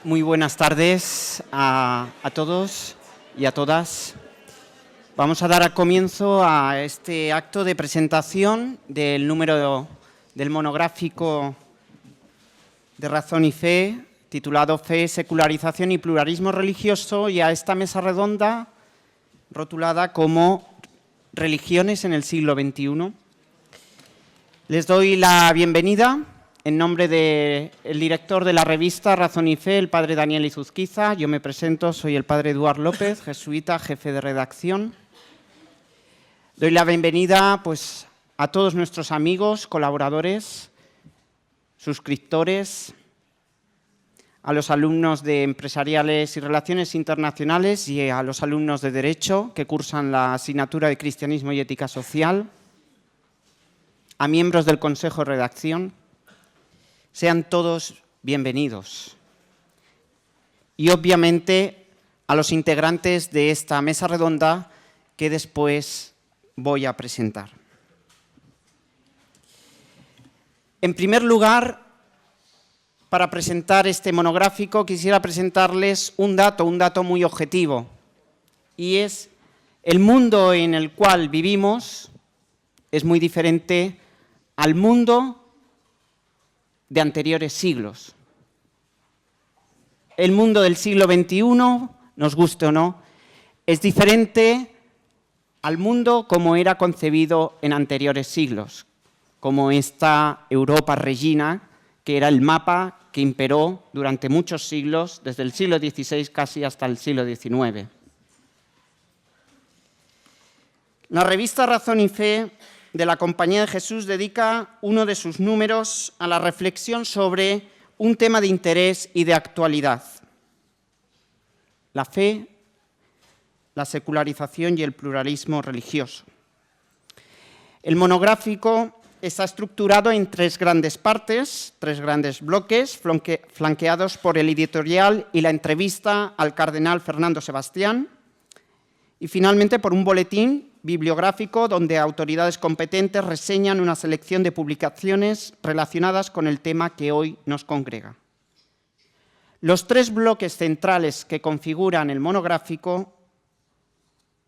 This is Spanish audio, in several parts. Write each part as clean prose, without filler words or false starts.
Muy buenas tardes a todos y a todas. Vamos a dar comienzo a este acto de presentación del número del monográfico de Razón y Fe, titulado Fe, Secularización y Pluralismo Religioso, y a esta mesa redonda rotulada como Religiones en el siglo XXI. Les doy la bienvenida en nombre del director de la revista Razón y Fe, el padre Daniel Izuzquiza. Yo me presento, soy el padre Eduardo López, jesuita, jefe de redacción. Doy la bienvenida pues, a todos nuestros amigos, colaboradores, suscriptores, a los alumnos de Empresariales y Relaciones Internacionales y a los alumnos de Derecho que cursan la asignatura de Cristianismo y Ética Social, a miembros del Consejo de Redacción. Sean todos bienvenidos. Y obviamente a los integrantes de esta mesa redonda que después voy a presentar. En primer lugar, para presentar este monográfico, quisiera presentarles un dato muy objetivo, y es el mundo en el cual vivimos es muy diferente al mundo de anteriores siglos. El mundo del siglo XXI, nos guste o no, es diferente al mundo como era concebido en anteriores siglos, como esta Europa Regina, que era el mapa que imperó durante muchos siglos, desde el siglo XVI casi hasta el siglo XIX. La revista Razón y Fe de la Compañía de Jesús dedica uno de sus números a la reflexión sobre un tema de interés y de actualidad: la fe, la secularización y el pluralismo religioso. El monográfico está estructurado en tres grandes partes, tres grandes bloques, flanqueados por el editorial y la entrevista al cardenal Fernando Sebastián, y finalmente por un boletín bibliográfico donde autoridades competentes reseñan una selección de publicaciones relacionadas con el tema que hoy nos congrega. Los tres bloques centrales que configuran el monográfico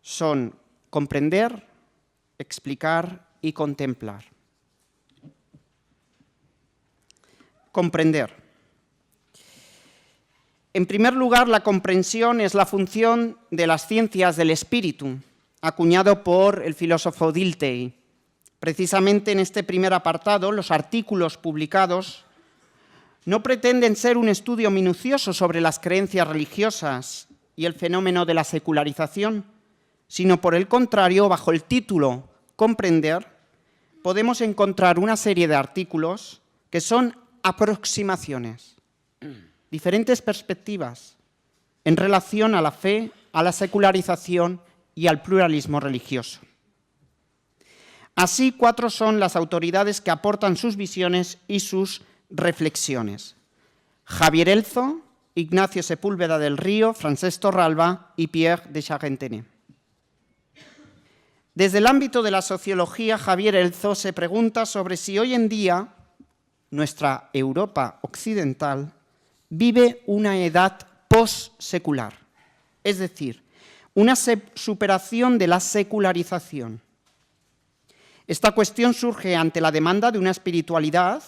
son comprender, explicar y contemplar. Comprender. En primer lugar, la comprensión es la función de las ciencias del espíritu, acuñado por el filósofo Dilthey. Precisamente en este primer apartado, los artículos publicados no pretenden ser un estudio minucioso sobre las creencias religiosas y el fenómeno de la secularización, sino por el contrario, bajo el título Comprender, podemos encontrar una serie de artículos que son aproximaciones, diferentes perspectivas en relación a la fe, a la secularización y al pluralismo religioso. Así, cuatro son las autoridades que aportan sus visiones y sus reflexiones: Javier Elzo, Ignacio Sepúlveda del Río, Francesc Torralba y Pierre de Charentene. Desde el ámbito de la sociología, Javier Elzo se pregunta sobre si hoy en día nuestra Europa occidental vive una edad post-secular, es decir, una superación de la secularización. Esta cuestión surge ante la demanda de una espiritualidad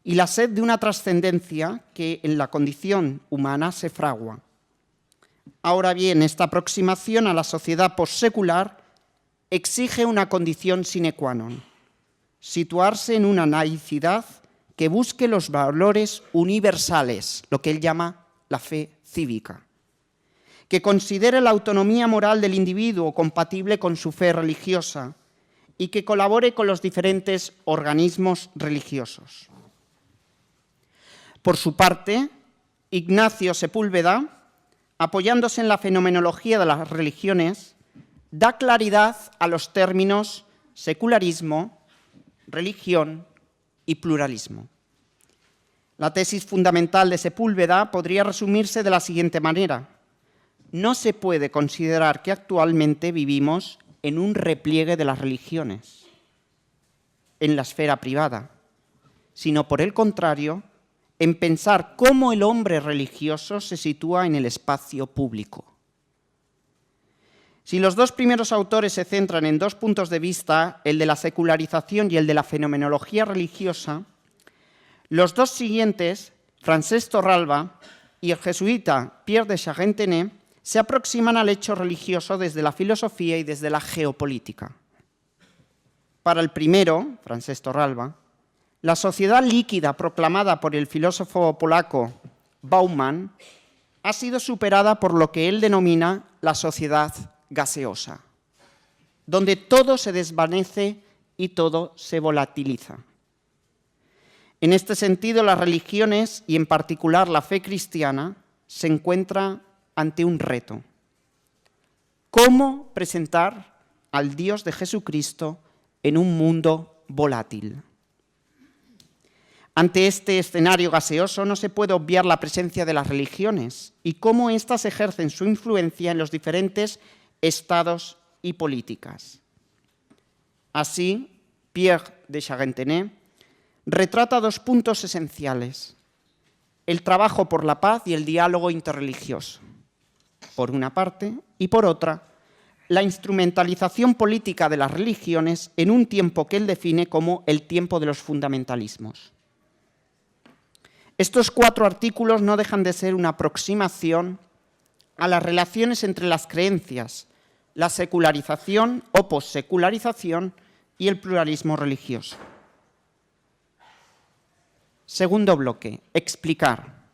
y la sed de una trascendencia que en la condición humana se fragua. Ahora bien, esta aproximación a la sociedad postsecular exige una condición sine qua non: situarse en una laicidad que busque los valores universales, lo que él llama la fe cívica, que considere la autonomía moral del individuo compatible con su fe religiosa y que colabore con los diferentes organismos religiosos. Por su parte, Ignacio Sepúlveda, apoyándose en la fenomenología de las religiones, da claridad a los términos secularismo, religión y pluralismo. La tesis fundamental de Sepúlveda podría resumirse de la siguiente manera: no se puede considerar que actualmente vivimos en un repliegue de las religiones, en la esfera privada, sino por el contrario, en pensar cómo el hombre religioso se sitúa en el espacio público. Si los dos primeros autores se centran en dos puntos de vista, el de la secularización y el de la fenomenología religiosa, los dos siguientes, Francesc Torralba y el jesuita Pierre de Charentenay, se aproximan al hecho religioso desde la filosofía y desde la geopolítica. Para el primero, Francesc Torralba, la sociedad líquida proclamada por el filósofo polaco Bauman ha sido superada por lo que él denomina la sociedad gaseosa, donde todo se desvanece y todo se volatiliza. En este sentido, las religiones, y en particular la fe cristiana, se encuentra ante un reto. ¿Cómo presentar al Dios de Jesucristo en un mundo volátil? Ante este escenario gaseoso no se puede obviar la presencia de las religiones y cómo éstas ejercen su influencia en los diferentes estados y políticas. Así, Pierre de Charentenay retrata dos puntos esenciales: el trabajo por la paz y el diálogo interreligioso, por una parte, y por otra, la instrumentalización política de las religiones en un tiempo que él define como el tiempo de los fundamentalismos. Estos 4 artículos no dejan de ser una aproximación a las relaciones entre las creencias, la secularización o possecularización y el pluralismo religioso. Segundo bloque, explicar.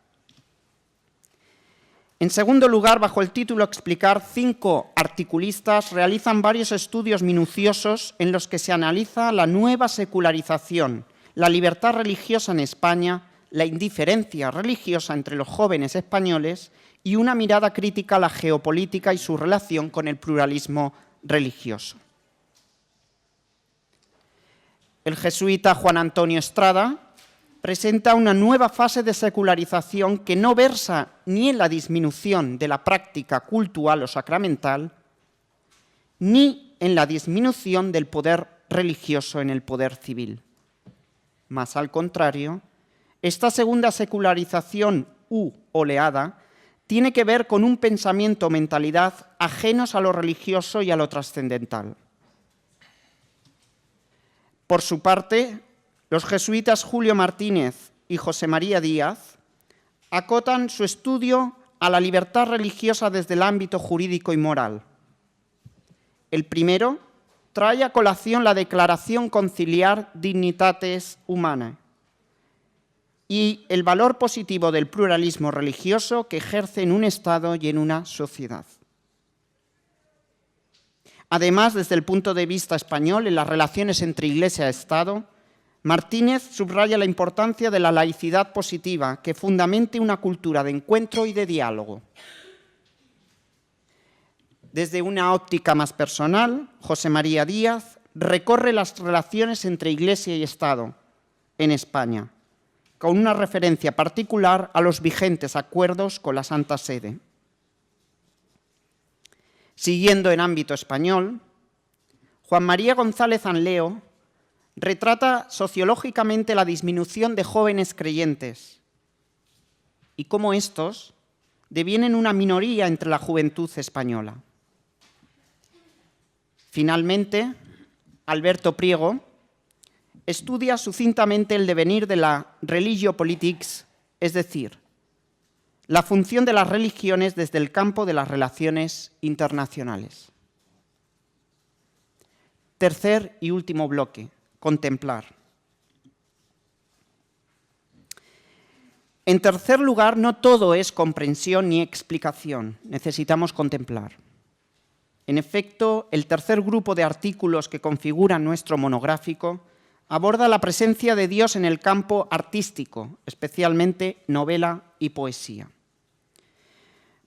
En segundo lugar, bajo el título Explicar, 5 articulistas realizan varios estudios minuciosos en los que se analiza la nueva secularización, la libertad religiosa en España, la indiferencia religiosa entre los jóvenes españoles y una mirada crítica a la geopolítica y su relación con el pluralismo religioso. El jesuita Juan Antonio Estrada presenta una nueva fase de secularización que no versa ni en la disminución de la práctica cultual o sacramental, ni en la disminución del poder religioso en el poder civil. Más al contrario, esta segunda secularización u oleada tiene que ver con un pensamiento o mentalidad ajenos a lo religioso y a lo trascendental. Por su parte, los jesuitas Julio Martínez y José María Díaz acotan su estudio a la libertad religiosa desde el ámbito jurídico y moral. El primero trae a colación la Declaración Conciliar Dignitatis Humanae y el valor positivo del pluralismo religioso que ejerce en un Estado y en una sociedad. Además, desde el punto de vista español, en las relaciones entre Iglesia y Estado, Martínez subraya la importancia de la laicidad positiva que fundamente una cultura de encuentro y de diálogo. Desde una óptica más personal, José María Díaz recorre las relaciones entre Iglesia y Estado en España, con una referencia particular a los vigentes acuerdos con la Santa Sede. Siguiendo en ámbito español, Juan María González Anleo retrata sociológicamente la disminución de jóvenes creyentes y cómo estos devienen una minoría entre la juventud española. Finalmente, Alberto Priego estudia sucintamente el devenir de la religio politics, es decir, la función de las religiones desde el campo de las relaciones internacionales. Tercer y último bloque, contemplar. En tercer lugar, no todo es comprensión ni explicación, necesitamos contemplar. En efecto, el tercer grupo de artículos que configuran nuestro monográfico aborda la presencia de Dios en el campo artístico, especialmente novela y poesía.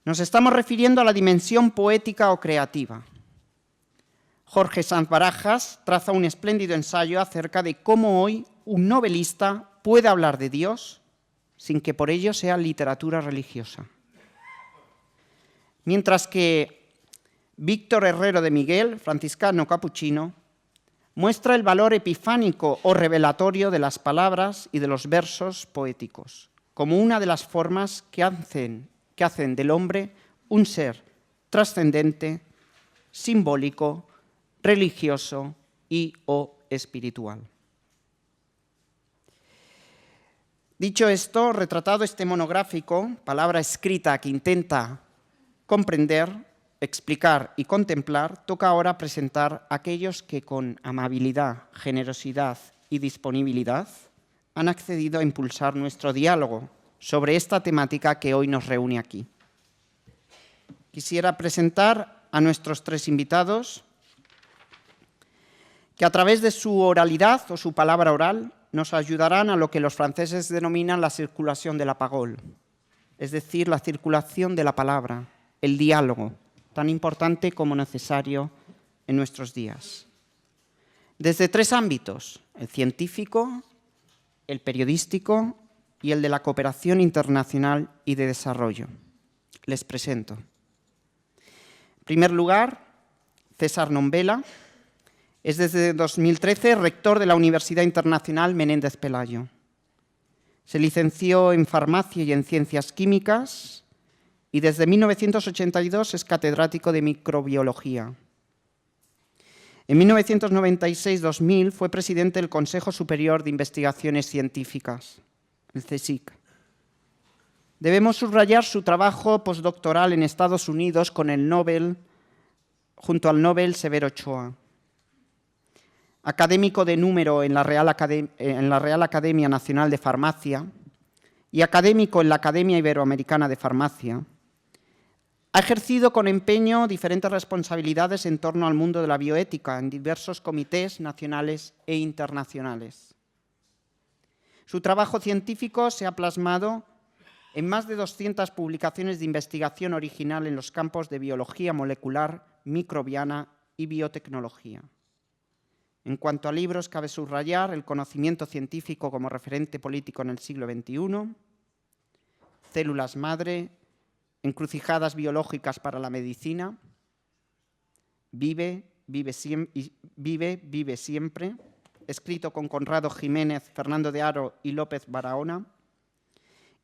Nos estamos refiriendo a la dimensión poética o creativa. Jorge Sanz Barajas traza un espléndido ensayo acerca de cómo hoy un novelista puede hablar de Dios sin que por ello sea literatura religiosa. Mientras que Víctor Herrero de Miguel, franciscano capuchino, muestra el valor epifánico o revelatorio de las palabras y de los versos poéticos. como una de las formas que hacen del hombre un ser trascendente, simbólico, religioso y o espiritual. Dicho esto, retratado este monográfico, palabra escrita que intenta comprender, explicar y contemplar, toca ahora presentar a aquellos que con amabilidad, generosidad y disponibilidad han accedido a impulsar nuestro diálogo sobre esta temática que hoy nos reúne aquí. Quisiera presentar a nuestros tres invitados, que a través de su oralidad o su palabra oral nos ayudarán a lo que los franceses denominan la circulación de la parole, es decir, la circulación de la palabra, el diálogo, tan importante como necesario en nuestros días. Desde tres ámbitos: el científico, el periodístico y el de la cooperación internacional y de desarrollo. Les presento. En primer lugar, César Nombela. Es desde 2013 rector de la Universidad Internacional Menéndez Pelayo. Se licenció en Farmacia y en Ciencias Químicas y desde 1982 es catedrático de Microbiología. En 1996-2000 fue presidente del Consejo Superior de Investigaciones Científicas, el CSIC. Debemos subrayar su trabajo postdoctoral en Estados Unidos con el Nobel, junto al Nobel Severo Ochoa. Académico de número en la Real Academia Nacional de Farmacia y académico en la Academia Iberoamericana de Farmacia, ha ejercido con empeño diferentes responsabilidades en torno al mundo de la bioética en diversos comités nacionales e internacionales. Su trabajo científico se ha plasmado en más de 200 publicaciones de investigación original en los campos de biología molecular, microbiana y biotecnología. En cuanto a libros, cabe subrayar El conocimiento científico como referente político en el siglo XXI, Células madre, Encrucijadas biológicas para la medicina, Vive siempre, escrito con Conrado Jiménez, Fernando de Haro y López Barahona,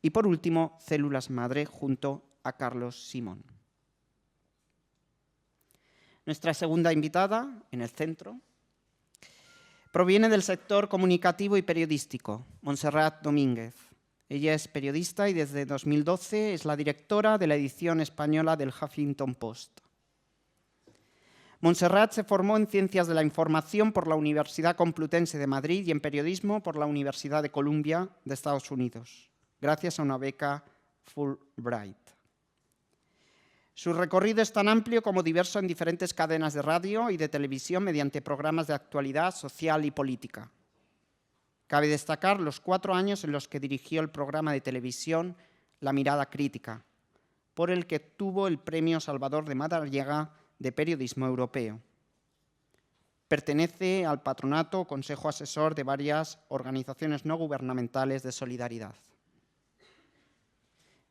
y por último, Células madre, junto a Carlos Simón. Nuestra segunda invitada, en el centro, proviene del sector comunicativo y periodístico, Montserrat Domínguez. Ella es periodista y desde 2012 es la directora de la edición española del Huffington Post. Montserrat se formó en Ciencias de la Información por la Universidad Complutense de Madrid y en Periodismo por la Universidad de Columbia de Estados Unidos, gracias a una beca Fulbright. Su recorrido es tan amplio como diverso en diferentes cadenas de radio y de televisión mediante programas de actualidad social y política. Cabe destacar los 4 años en los que dirigió el programa de televisión La Mirada Crítica, por el que obtuvo el Premio Salvador de Madariaga de Periodismo Europeo. Pertenece al patronato o consejo asesor de varias organizaciones no gubernamentales de solidaridad.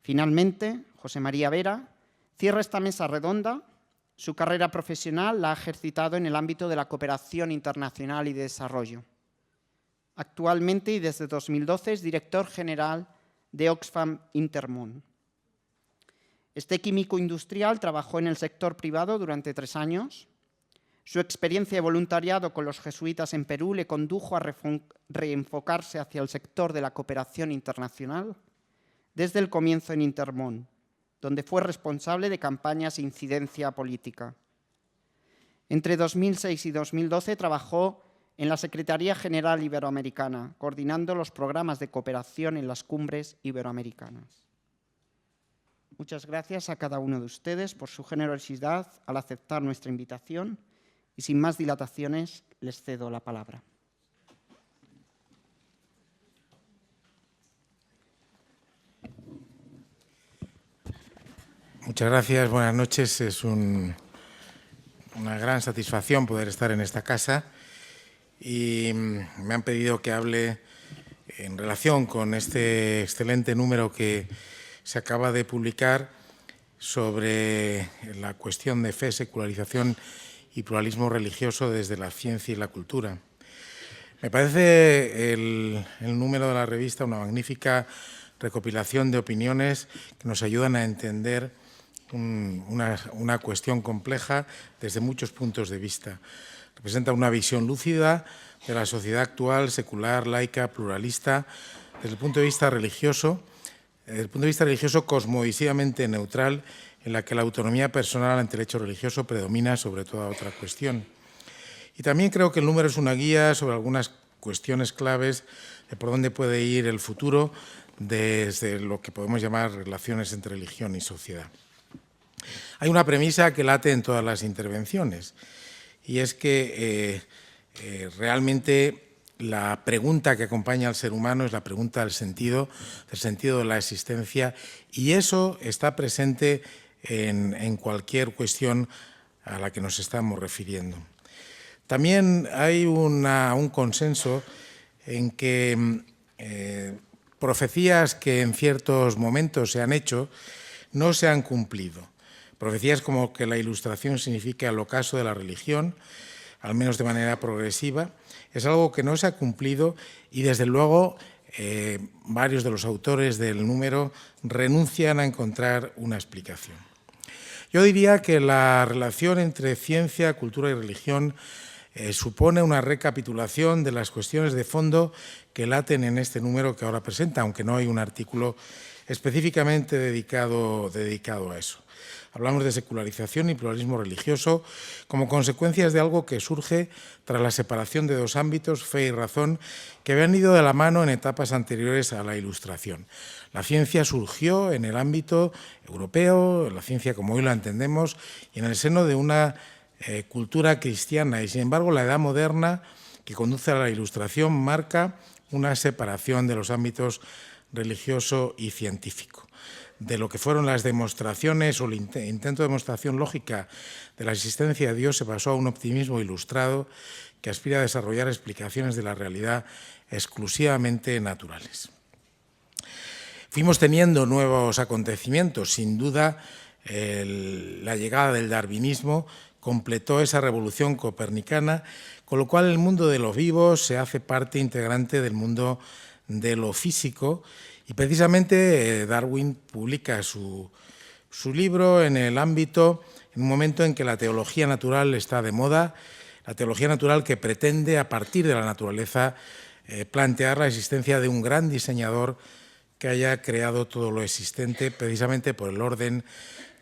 Finalmente, José María Vera cierra esta mesa redonda. Su carrera profesional la ha ejercitado en el ámbito de la cooperación internacional y de desarrollo. Actualmente y desde 2012 es director general de Oxfam Intermón. Este químico industrial trabajó en el sector privado durante 3 años. Su experiencia de voluntariado con los jesuitas en Perú le condujo a reenfocarse hacia el sector de la cooperación internacional desde el comienzo en Intermón, donde fue responsable de campañas e incidencia política. Entre 2006 y 2012 trabajó en la Secretaría General Iberoamericana, coordinando los programas de cooperación en las cumbres iberoamericanas. Muchas gracias a cada uno de ustedes por su generosidad al aceptar nuestra invitación y sin más dilataciones les cedo la palabra. Muchas gracias, buenas noches. Es una gran satisfacción poder estar en esta casa y me han pedido que hable en relación con este excelente número que se acaba de publicar sobre la cuestión de fe, secularización y pluralismo religioso desde la ciencia y la cultura. Me parece el número de la revista una magnífica recopilación de opiniones que nos ayudan a entender una cuestión compleja desde muchos puntos de vista. Representa una visión lúcida de la sociedad actual, secular, laica, pluralista, desde el punto de vista religioso, cosmovisivamente neutral, en la que la autonomía personal ante el hecho religioso predomina sobre toda otra cuestión. Y también creo que el número es una guía sobre algunas cuestiones claves de por dónde puede ir el futuro desde lo que podemos llamar relaciones entre religión y sociedad. Hay una premisa que late en todas las intervenciones, y es que realmente la pregunta que acompaña al ser humano es la pregunta del sentido de la existencia, y eso está presente en cualquier cuestión a la que nos estamos refiriendo. También hay un consenso en que profecías que en ciertos momentos se han hecho no se han cumplido. Profecías como que la Ilustración significa el ocaso de la religión, al menos de manera progresiva, es algo que no se ha cumplido y, desde luego, varios de los autores del número renuncian a encontrar una explicación. Yo diría que la relación entre ciencia, cultura y religión supone una recapitulación de las cuestiones de fondo que laten en este número que ahora presenta, aunque no hay un artículo específicamente dedicado a eso. Hablamos de secularización y pluralismo religioso como consecuencias de algo que surge tras la separación de dos ámbitos, fe y razón, que habían ido de la mano en etapas anteriores a la Ilustración. La ciencia surgió en el ámbito europeo, la ciencia como hoy la entendemos, y en el seno de una cultura cristiana. Y, sin embargo, la Edad Moderna, que conduce a la Ilustración, marca una separación de los ámbitos religioso y científico. De lo que fueron las demostraciones o el intento de demostración lógica de la existencia de Dios se pasó a un optimismo ilustrado que aspira a desarrollar explicaciones de la realidad exclusivamente naturales. Fuimos teniendo nuevos acontecimientos. Sin duda, la llegada del darwinismo completó esa revolución copernicana, con lo cual el mundo de lo vivo se hace parte integrante del mundo de lo físico. Y precisamente Darwin publica su libro en el ámbito, en un momento en que la teología natural está de moda, la teología natural que pretende, a partir de la naturaleza, plantear la existencia de un gran diseñador que haya creado todo lo existente precisamente por el orden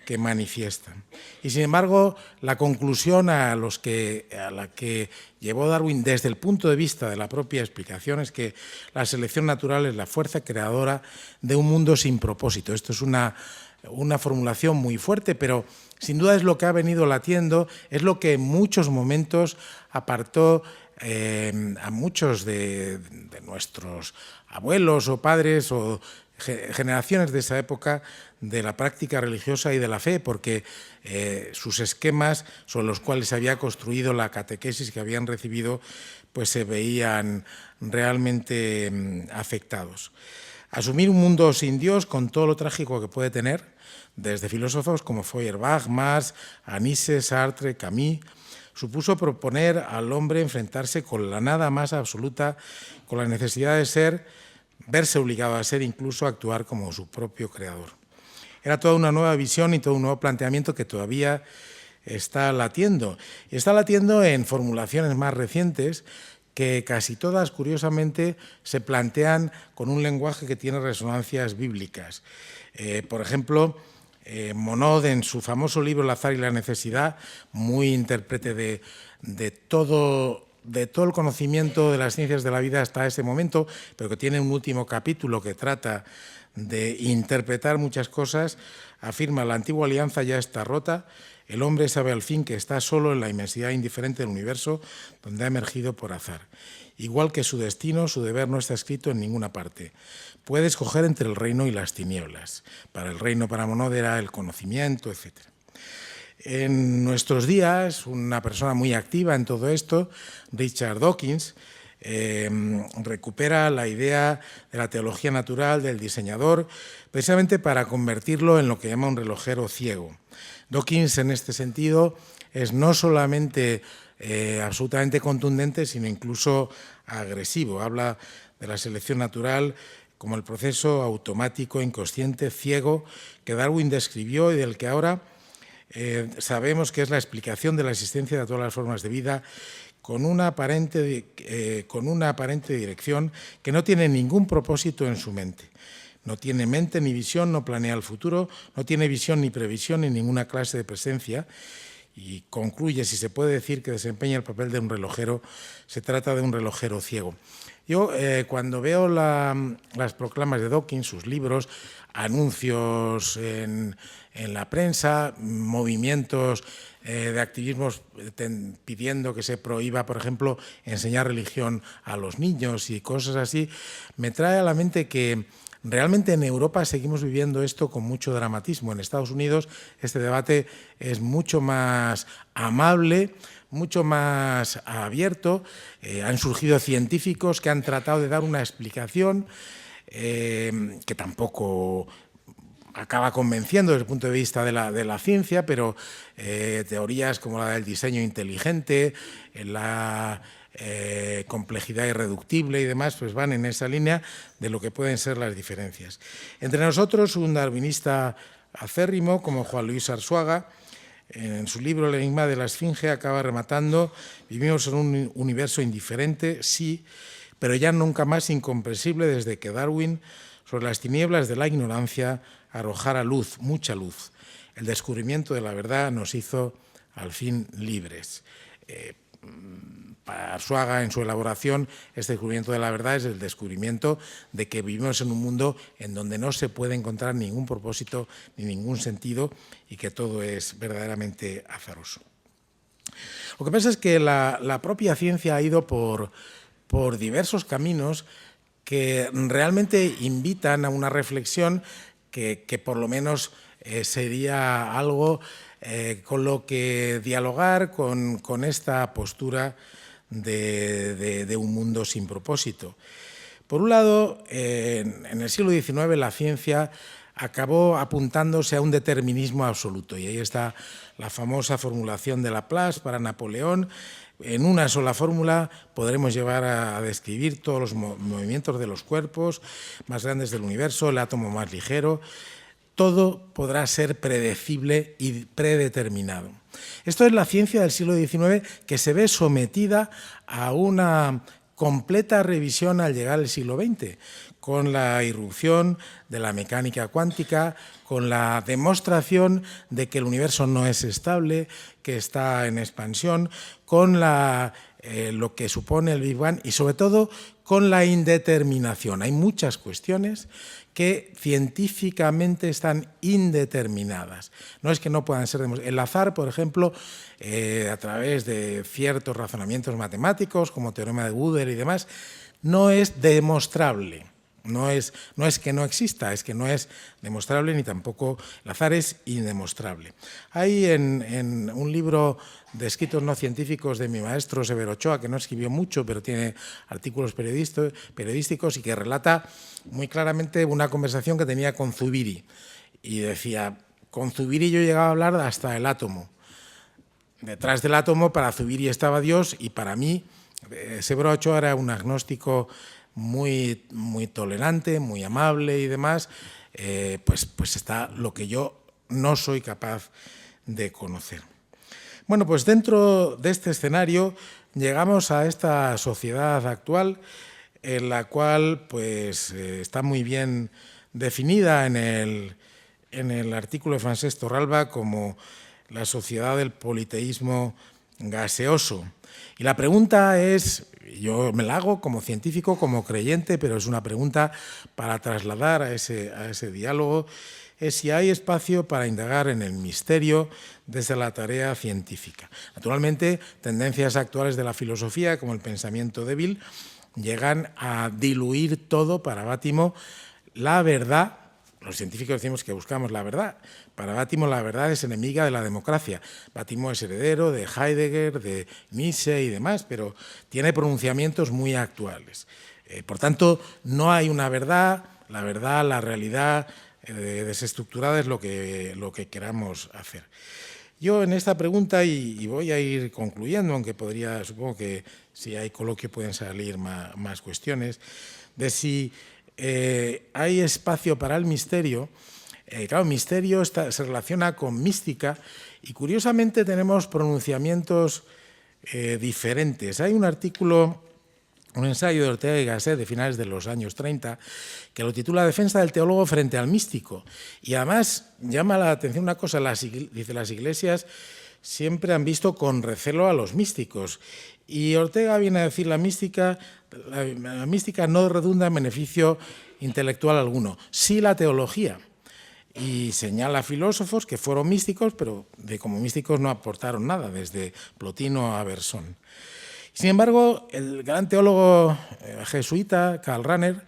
que manifiestan. Y, sin embargo, la conclusión a la que llevó Darwin desde el punto de vista de la propia explicación es que la selección natural es la fuerza creadora de un mundo sin propósito. Esto es una formulación muy fuerte, pero sin duda es lo que ha venido latiendo, es lo que en muchos momentos apartó a muchos de nuestros abuelos o padres o generaciones de esa época de la práctica religiosa y de la fe, porque sus esquemas sobre los cuales se había construido la catequesis que habían recibido, pues se veían realmente afectados. Asumir un mundo sin Dios, con todo lo trágico que puede tener, desde filósofos como Feuerbach, Marx, Anice, Sartre, Camus, supuso proponer al hombre enfrentarse con la nada más absoluta, con la necesidad de ser, verse obligado a ser, incluso actuar como su propio creador. Era toda una nueva visión y todo un nuevo planteamiento que todavía está latiendo. Y está latiendo en formulaciones más recientes que casi todas, curiosamente, se plantean con un lenguaje que tiene resonancias bíblicas. Por ejemplo, Monod, en su famoso libro El azar y la necesidad, muy intérprete de todo el conocimiento de las ciencias de la vida hasta ese momento, pero que tiene un último capítulo que trata de interpretar muchas cosas, afirma: la antigua alianza ya está rota, el hombre sabe al fin que está solo en la inmensidad indiferente del universo donde ha emergido por azar. Igual que su destino, su deber no está escrito en ninguna parte. Puede escoger entre el reino y las tinieblas. Para el reino, para Monod, era el conocimiento, etc. En nuestros días, una persona muy activa en todo esto, Richard Dawkins, recupera la idea de la teología natural del diseñador, precisamente para convertirlo en lo que llama un relojero ciego. Dawkins, en este sentido, es no solamente absolutamente contundente, sino incluso agresivo. Habla de la selección natural como el proceso automático, inconsciente, ciego, que Darwin describió y del que ahora sabemos que es la explicación de la existencia de todas las formas de vida, con una aparente dirección que no tiene ningún propósito en su mente. No tiene mente ni visión, no planea el futuro, no tiene visión ni previsión ni ninguna clase de presencia. Y concluye, si se puede decir, que desempeña el papel de un relojero, se trata de un relojero ciego. Yo, cuando veo las proclamas de Dawkins, sus libros, anuncios en la prensa, movimientos de activismos pidiendo que se prohíba, por ejemplo, enseñar religión a los niños y cosas así, me trae a la mente que realmente en Europa seguimos viviendo esto con mucho dramatismo. En Estados Unidos este debate es mucho más amable, mucho más abierto. Han surgido científicos que han tratado de dar una explicación que tampoco acaba convenciendo desde el punto de vista de la ciencia, pero teorías como la del diseño inteligente, la complejidad irreductible y demás, pues van en esa línea de lo que pueden ser las diferencias. Entre nosotros, un darwinista acérrimo como Juan Luis Arzuaga, en su libro El enigma de la esfinge, acaba rematando: vivimos en un universo indiferente, sí, pero ya nunca más incomprensible desde que Darwin, sobre las tinieblas de la ignorancia, arrojara luz, mucha luz. El descubrimiento de la verdad nos hizo al fin libres. Para Arzuaga, en su elaboración, este descubrimiento de la verdad es el descubrimiento de que vivimos en un mundo en donde no se puede encontrar ningún propósito ni ningún sentido y que todo es verdaderamente azaroso. Lo que pasa es que la propia ciencia ha ido por diversos caminos que realmente invitan a una reflexión que por lo menos sería algo con lo que dialogar con esta postura de un mundo sin propósito. Por un lado, en el siglo XIX la ciencia acabó apuntándose a un determinismo absoluto, y ahí está la famosa formulación de Laplace para Napoleón. En una sola fórmula podremos llevar a describir todos los movimientos de los cuerpos más grandes del universo, el átomo más ligero. Todo podrá ser predecible y predeterminado. Esto es la ciencia del siglo XIX, que se ve sometida a una completa revisión al llegar al siglo XX, con la irrupción de la mecánica cuántica, con la demostración de que el universo no es estable, que está en expansión, con lo que supone el Big Bang y, sobre todo, con la indeterminación. Hay muchas cuestiones que científicamente están indeterminadas. No es que no puedan ser demostradas. El azar, por ejemplo, a través de ciertos razonamientos matemáticos, como teorema de Gödel y demás, no es demostrable. No es que no exista, es que no es demostrable, ni tampoco el azar es indemostrable. Hay en un libro de escritos no científicos de mi maestro Severo Ochoa, que no escribió mucho, pero tiene artículos periodísticos y que relata muy claramente una conversación que tenía con Zubiri. Y decía, con Zubiri yo llegaba a hablar hasta el átomo. Detrás del átomo, para Zubiri estaba Dios, y para mí, Severo Ochoa era un agnóstico muy tolerante, muy amable y demás, pues está lo que yo no soy capaz de conocer. Bueno, pues dentro de este escenario llegamos a esta sociedad actual, en la cual pues está muy bien definida en el artículo de Francesc Torralba como la sociedad del politeísmo gaseoso. Y la pregunta es, yo me la hago como científico, como creyente, pero es una pregunta para trasladar a ese diálogo, es si hay espacio para indagar en el misterio desde la tarea científica. Naturalmente, tendencias actuales de la filosofía, como el pensamiento débil, llegan a diluir todo. Para Bátimo, la verdad, los científicos decimos que buscamos la verdad. Para Bátimo, la verdad es enemiga de la democracia. Bátimo es heredero de Heidegger, de Nietzsche y demás, pero tiene pronunciamientos muy actuales. Por tanto, no hay una verdad, la realidad desestructurada es lo que queramos hacer. Yo en esta pregunta, y voy a ir concluyendo, aunque supongo que si hay coloquio pueden salir más cuestiones, de si hay espacio para el misterio. Claro, misterio se relaciona con mística y curiosamente tenemos pronunciamientos diferentes. Hay un artículo, un ensayo de Ortega y Gasset de finales de los años 30 que lo titula Defensa del teólogo frente al místico. Y además llama la atención una cosa, dice, las iglesias siempre han visto con recelo a los místicos. Y Ortega viene a decir la mística no redunda en beneficio intelectual alguno, sí la teología. Y señala filósofos que fueron místicos, pero como místicos no aportaron nada, desde Plotino a Bersón. Sin embargo, el gran teólogo jesuita, Karl Rahner,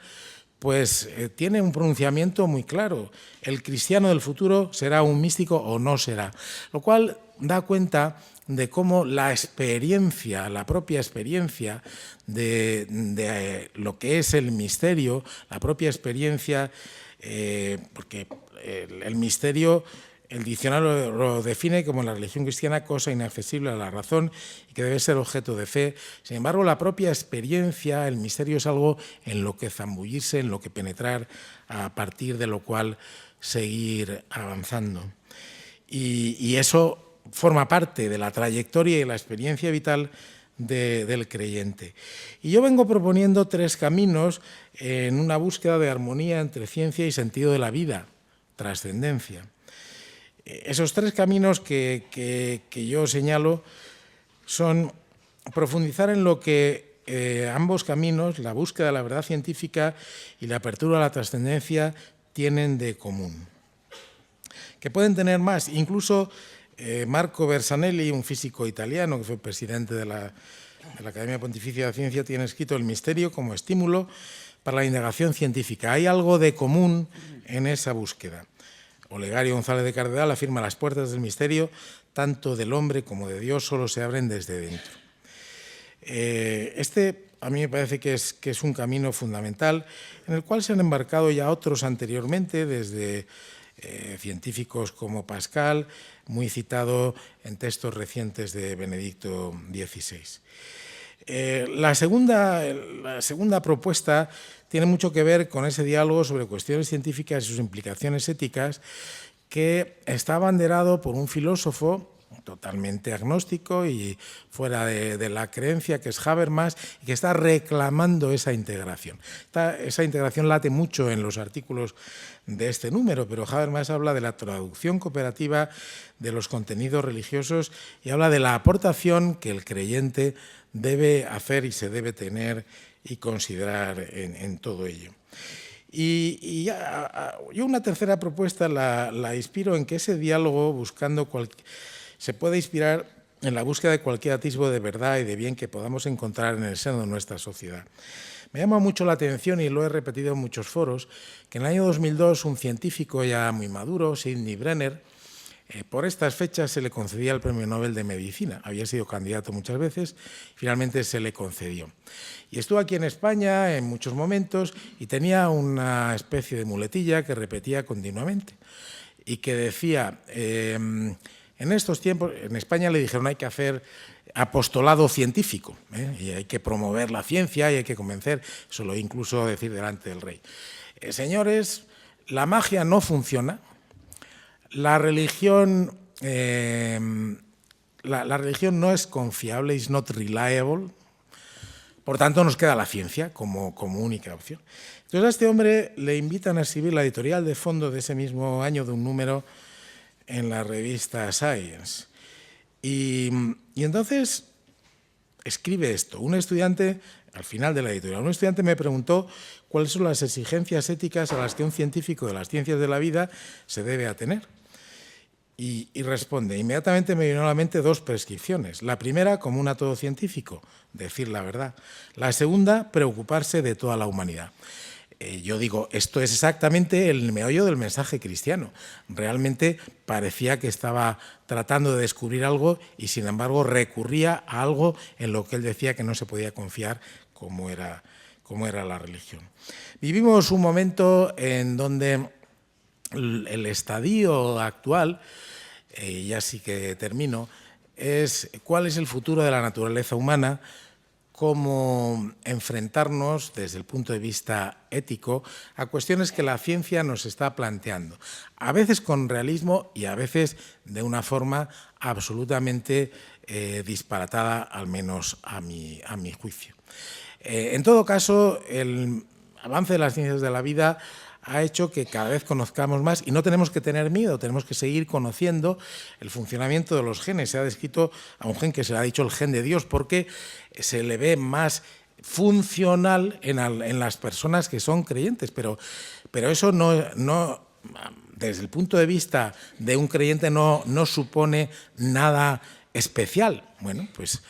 pues tiene un pronunciamiento muy claro. El cristiano del futuro será un místico o no será, lo cual da cuenta de cómo la experiencia, la propia experiencia de lo que es el misterio, la propia experiencia, porque el misterio, el diccionario lo define como la religión cristiana, cosa inaccesible a la razón y que debe ser objeto de fe. Sin embargo, la propia experiencia, el misterio es algo en lo que zambullirse, en lo que penetrar, a partir de lo cual seguir avanzando. Y eso forma parte de la trayectoria y la experiencia vital del creyente. Y yo vengo proponiendo 3 caminos en una búsqueda de armonía entre ciencia y sentido de la vida, trascendencia. Esos 3 caminos que yo señalo son profundizar en lo que ambos caminos, la búsqueda de la verdad científica y la apertura a la trascendencia, tienen de común. Que pueden tener más, incluso Marco Bersanelli, un físico italiano que fue presidente de la Academia Pontificia de Ciencia, tiene escrito el misterio como estímulo para la indagación científica. Hay algo de común en esa búsqueda. Olegario González de Cardenal afirma: las puertas del misterio, tanto del hombre como de Dios, solo se abren desde dentro. A mí me parece que es un camino fundamental en el cual se han embarcado ya otros anteriormente, desde científicos como Pascal, muy citado en textos recientes de Benedicto XVI. La segunda propuesta tiene mucho que ver con ese diálogo sobre cuestiones científicas y sus implicaciones éticas, que está abanderado por un filósofo totalmente agnóstico y fuera de la creencia, que es Habermas, y que está reclamando esa integración. Esa integración late mucho en los artículos de este número, pero Habermas habla de la traducción cooperativa de los contenidos religiosos y habla de la aportación que el creyente debe hacer y se debe tener y considerar en todo ello. Y yo una tercera propuesta la inspiro en que ese diálogo se puede inspirar en la búsqueda de cualquier atisbo de verdad y de bien que podamos encontrar en el seno de nuestra sociedad. Me llama mucho la atención, y lo he repetido en muchos foros, que en el año 2002 un científico ya muy maduro, Sidney Brenner, por estas fechas se le concedía el Premio Nobel de Medicina. Había sido candidato muchas veces, finalmente se le concedió. Y estuvo aquí en España en muchos momentos y tenía una especie de muletilla que repetía continuamente y que decía: en estos tiempos, en España le dijeron hay que hacer apostolado científico, y hay que promover la ciencia y hay que convencer, eso lo incluso decir delante del rey. Señores, la magia no funciona, la religión no es confiable, is not reliable, por tanto nos queda la ciencia como única opción. Entonces a este hombre le invitan a escribir la editorial de fondo de ese mismo año de un número en la revista Science. Y entonces escribe esto. Un estudiante, al final de la editorial, un estudiante me preguntó cuáles son las exigencias éticas a las que un científico de las ciencias de la vida se debe atener. Y responde: inmediatamente me vino a la mente 2 prescripciones. La primera, común a todo científico, decir la verdad. La segunda, preocuparse de toda la humanidad. Yo digo, esto es exactamente el meollo del mensaje cristiano. Realmente parecía que estaba tratando de descubrir algo y, sin embargo, recurría a algo en lo que él decía que no se podía confiar, como era la religión. Vivimos un momento en donde el estadio actual, ya sí que termino, es cuál es el futuro de la naturaleza humana cómo enfrentarnos desde el punto de vista ético a cuestiones que la ciencia nos está planteando, a veces con realismo y a veces de una forma absolutamente disparatada, al menos a mi juicio. En todo caso, el avance de las ciencias de la vida ha hecho que cada vez conozcamos más y no tenemos que tener miedo, tenemos que seguir conociendo el funcionamiento de los genes. Se ha descrito a un gen que se le ha dicho el gen de Dios porque se le ve más funcional en las personas que son creyentes, pero eso no, desde el punto de vista de un creyente no supone nada especial. Bueno, pues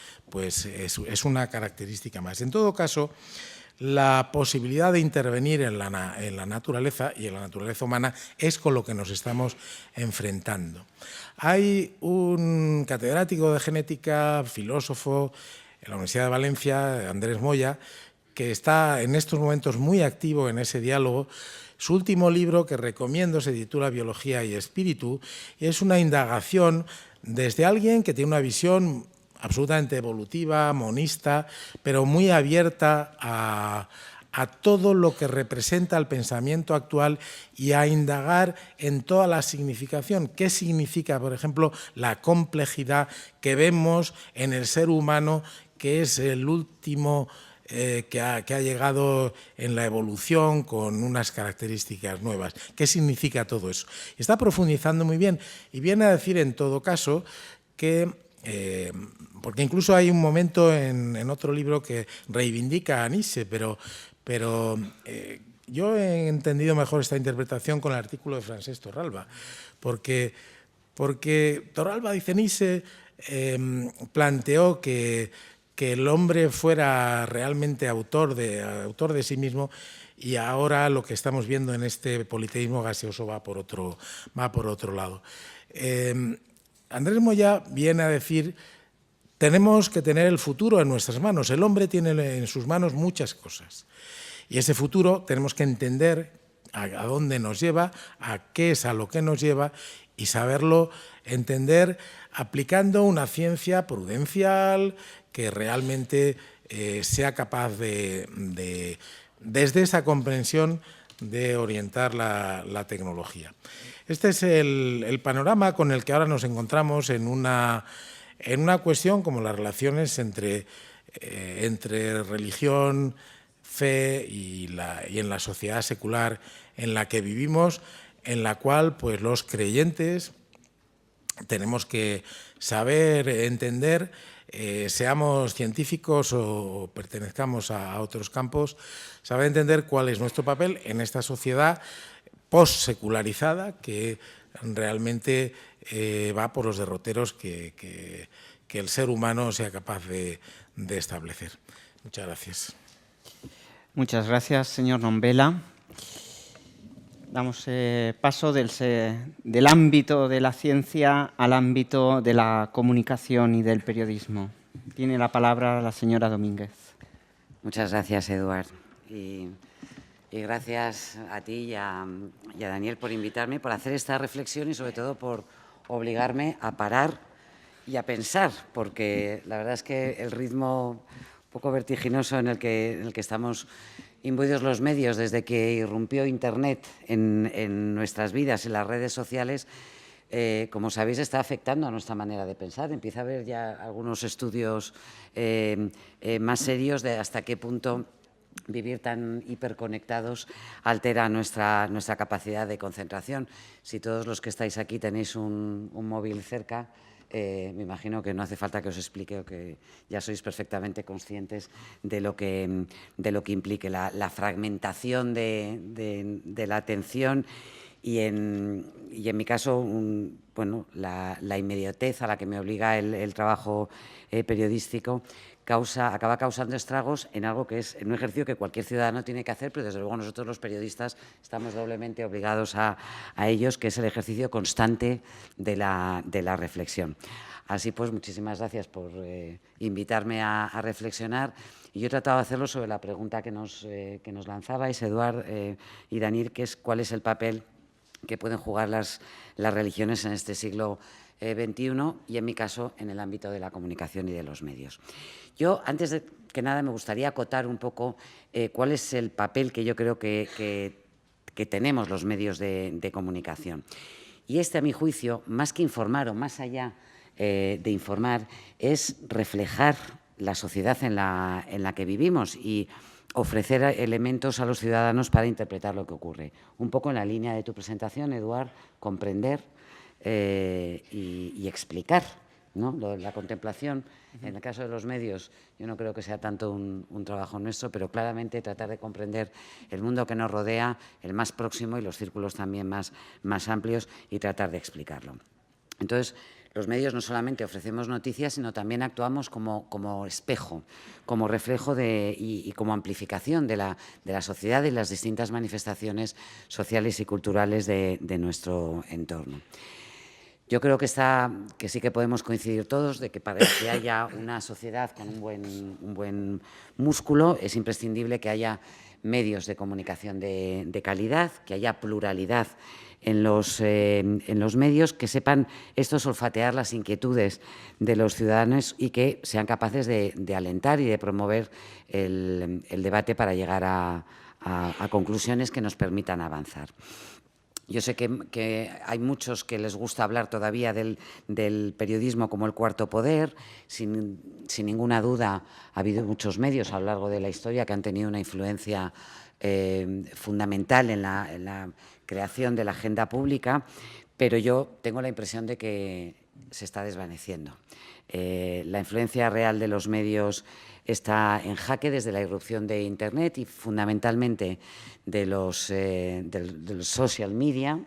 es una característica más. En todo caso, la posibilidad de intervenir en la naturaleza y en la naturaleza humana es con lo que nos estamos enfrentando. Hay un catedrático de genética, filósofo, en la Universidad de Valencia, Andrés Moya, que está en estos momentos muy activo en ese diálogo. Su último libro, que recomiendo, se titula Biología y Espíritu, y es una indagación desde alguien que tiene una visión absolutamente evolutiva, monista, pero muy abierta a todo lo que representa el pensamiento actual y a indagar en toda la significación. ¿Qué significa, por ejemplo, la complejidad que vemos en el ser humano, que es el último que ha llegado en la evolución con unas características nuevas? ¿Qué significa todo eso? Está profundizando muy bien y viene a decir, en todo caso, que porque incluso hay un momento en otro libro que reivindica a Nietzsche, pero yo he entendido mejor esta interpretación con el artículo de Francesc Torralba, porque Torralba, dice Nietzsche, planteó que el hombre fuera realmente autor de sí mismo, y ahora lo que estamos viendo en este politeísmo gaseoso va por otro lado. Andrés Moya viene a decir: tenemos que tener el futuro en nuestras manos. El hombre tiene en sus manos muchas cosas. Y ese futuro tenemos que entender a dónde nos lleva, a qué es a lo que nos lleva, y saberlo entender aplicando una ciencia prudencial que realmente sea capaz de, desde esa comprensión, de orientar la tecnología. Este es el panorama con el que ahora nos encontramos en una cuestión como las relaciones entre religión, fe y en la sociedad secular en la que vivimos, en la cual pues los creyentes tenemos que saber entender, seamos científicos o pertenezcamos a otros campos, saber entender cuál es nuestro papel en esta sociedad post-secularizada que realmente va por los derroteros que el ser humano sea capaz de establecer. Muchas gracias. Muchas gracias, señor Nombela. Damos paso del ámbito de la ciencia al ámbito de la comunicación y del periodismo. Tiene la palabra la señora Domínguez. Muchas gracias, Eduard. Y gracias a ti y a Daniel por invitarme, por hacer esta reflexión y sobre todo por obligarme a parar y a pensar, porque la verdad es que el ritmo un poco vertiginoso en el que estamos imbuidos los medios desde que irrumpió Internet en nuestras vidas, en las redes sociales, como sabéis, está afectando a nuestra manera de pensar. Empieza a haber ya algunos estudios más serios de hasta qué punto vivir tan hiperconectados altera nuestra capacidad de concentración. Si todos los que estáis aquí tenéis un móvil cerca, me imagino que no hace falta que os explique o que ya sois perfectamente conscientes de lo que implique la fragmentación de la atención y en mi caso, la inmediatez a la que me obliga el trabajo periodístico acaba causando estragos en algo que es en un ejercicio que cualquier ciudadano tiene que hacer, pero desde luego nosotros los periodistas estamos doblemente obligados a ellos, que es el ejercicio constante de la reflexión. Así pues, muchísimas gracias por invitarme a reflexionar. Y yo he tratado de hacerlo sobre la pregunta que nos lanzabais, Eduard y Daniel, que es cuál es el papel que pueden jugar las religiones en este siglo XXI y, en mi caso, en el ámbito de la comunicación y de los medios. Yo, antes de que nada, me gustaría acotar un poco cuál es el papel que yo creo que tenemos los medios de comunicación. Y a mi juicio, más que informar o más allá de informar, es reflejar la sociedad en la que vivimos y ofrecer elementos a los ciudadanos para interpretar lo que ocurre. Un poco en la línea de tu presentación, Eduard, comprender y explicar, ¿no? La contemplación, en el caso de los medios, yo no creo que sea tanto un trabajo nuestro, pero claramente tratar de comprender el mundo que nos rodea, el más próximo y los círculos también más amplios, y tratar de explicarlo. Entonces, los medios no solamente ofrecemos noticias, sino también actuamos como espejo, como reflejo y como amplificación de la sociedad y las distintas manifestaciones sociales y culturales de nuestro entorno. Yo creo que sí que podemos coincidir todos de que para que haya una sociedad con un buen músculo es imprescindible que haya medios de comunicación de calidad, que haya pluralidad en los medios, que sepan estos olfatear las inquietudes de los ciudadanos y que sean capaces de alentar y de promover el debate para llegar a conclusiones que nos permitan avanzar. Yo sé que hay muchos que les gusta hablar todavía del periodismo como el cuarto poder. Sin ninguna duda ha habido muchos medios a lo largo de la historia que han tenido una influencia fundamental en la creación de la agenda pública, pero yo tengo la impresión de que se está desvaneciendo. La influencia real de los medios está en jaque desde la irrupción de Internet y fundamentalmente de los social media,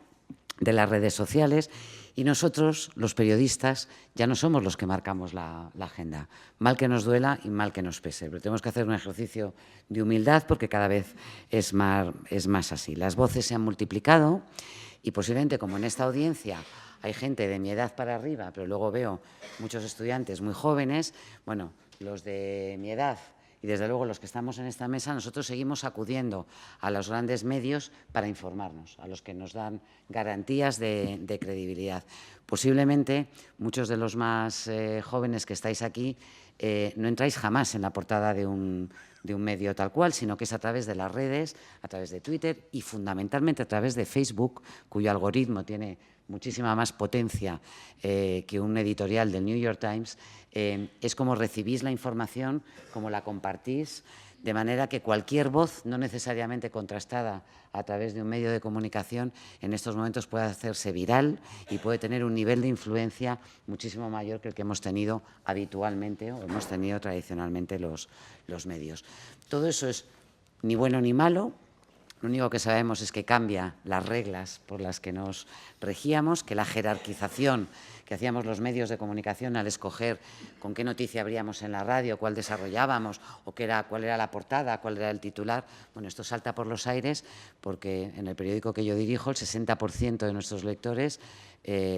de las redes sociales, y nosotros, los periodistas, ya no somos los que marcamos la agenda, mal que nos duela y mal que nos pese, pero tenemos que hacer un ejercicio de humildad porque cada vez es más así. Las voces se han multiplicado y posiblemente, como en esta audiencia hay gente de mi edad para arriba, pero luego veo muchos estudiantes muy jóvenes, bueno, los de mi edad y desde luego los que estamos en esta mesa, nosotros seguimos acudiendo a los grandes medios para informarnos, a los que nos dan garantías de credibilidad. Posiblemente muchos de los más jóvenes que estáis aquí no entráis jamás en la portada de un medio tal cual, sino que es a través de las redes, a través de Twitter y fundamentalmente a través de Facebook, cuyo algoritmo tiene muchísima más potencia que un editorial del New York Times. Es como recibís la información, como la compartís, de manera que cualquier voz, no necesariamente contrastada a través de un medio de comunicación, en estos momentos puede hacerse viral y puede tener un nivel de influencia muchísimo mayor que el que hemos tenido habitualmente o hemos tenido tradicionalmente los medios. Todo eso es ni bueno ni malo. Lo único que sabemos es que cambia las reglas por las que nos regíamos, que la jerarquización que hacíamos los medios de comunicación al escoger con qué noticia abríamos en la radio, cuál desarrollábamos o cuál era la portada, cuál era el titular. Bueno, esto salta por los aires porque en el periódico que yo dirijo el 60% de nuestros lectores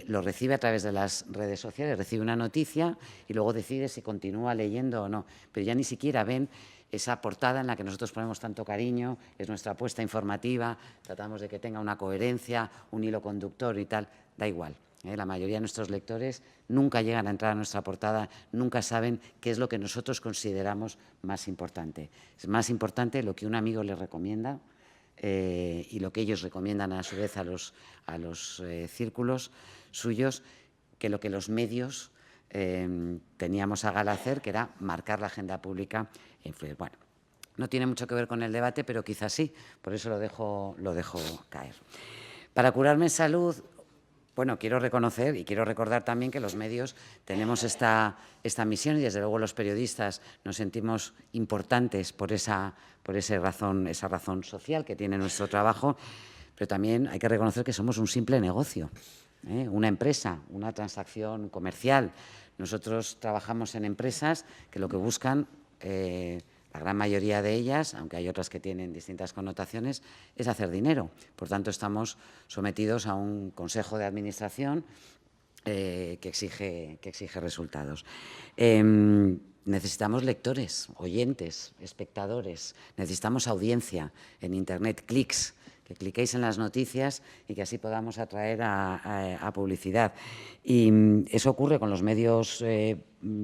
lo recibe a través de las redes sociales, recibe una noticia y luego decide si continúa leyendo o no, pero ya ni siquiera ven esa portada en la que nosotros ponemos tanto cariño, es nuestra apuesta informativa, tratamos de que tenga una coherencia, un hilo conductor y tal, da igual. La mayoría de nuestros lectores nunca llegan a entrar a nuestra portada, nunca saben qué es lo que nosotros consideramos más importante. Es más importante lo que un amigo les recomienda y lo que ellos recomiendan a su vez a los círculos suyos que lo que los medios teníamos a gala hacer, que era marcar la agenda pública e influir. Bueno, no tiene mucho que ver con el debate, pero quizás sí, por eso lo dejo caer. Para curarme en salud, bueno, quiero reconocer y quiero recordar también que los medios tenemos esta misión y desde luego los periodistas nos sentimos importantes por esa razón social que tiene nuestro trabajo, pero también hay que reconocer que somos un simple negocio. Una empresa, una transacción comercial. Nosotros trabajamos en empresas que lo que buscan, la gran mayoría de ellas, aunque hay otras que tienen distintas connotaciones, es hacer dinero. Por tanto, estamos sometidos a un consejo de administración que exige resultados. Necesitamos lectores, oyentes, espectadores, necesitamos audiencia en Internet, clics, que cliquéis en las noticias y que así podamos atraer a publicidad. Y eso ocurre con los medios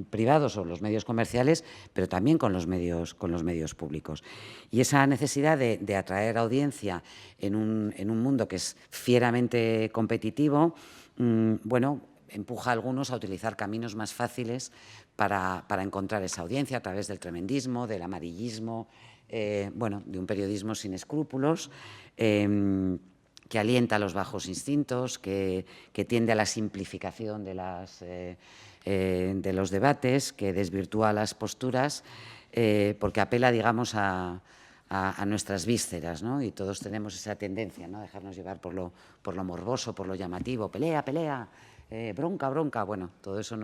privados o los medios comerciales, pero también con los medios públicos. Y esa necesidad de atraer audiencia en un mundo que es fieramente competitivo, bueno, empuja a algunos a utilizar caminos más fáciles para encontrar esa audiencia a través del tremendismo, del amarillismo, bueno, de un periodismo sin escrúpulos, que alienta los bajos instintos, que tiende a la simplificación de los debates, que desvirtúa las posturas, porque apela, digamos, a nuestras vísceras, ¿no? Y todos tenemos esa tendencia, ¿no?, a dejarnos llevar por lo morboso, por lo llamativo, pelea, pelea, bronca, bronca. Bueno, todo eso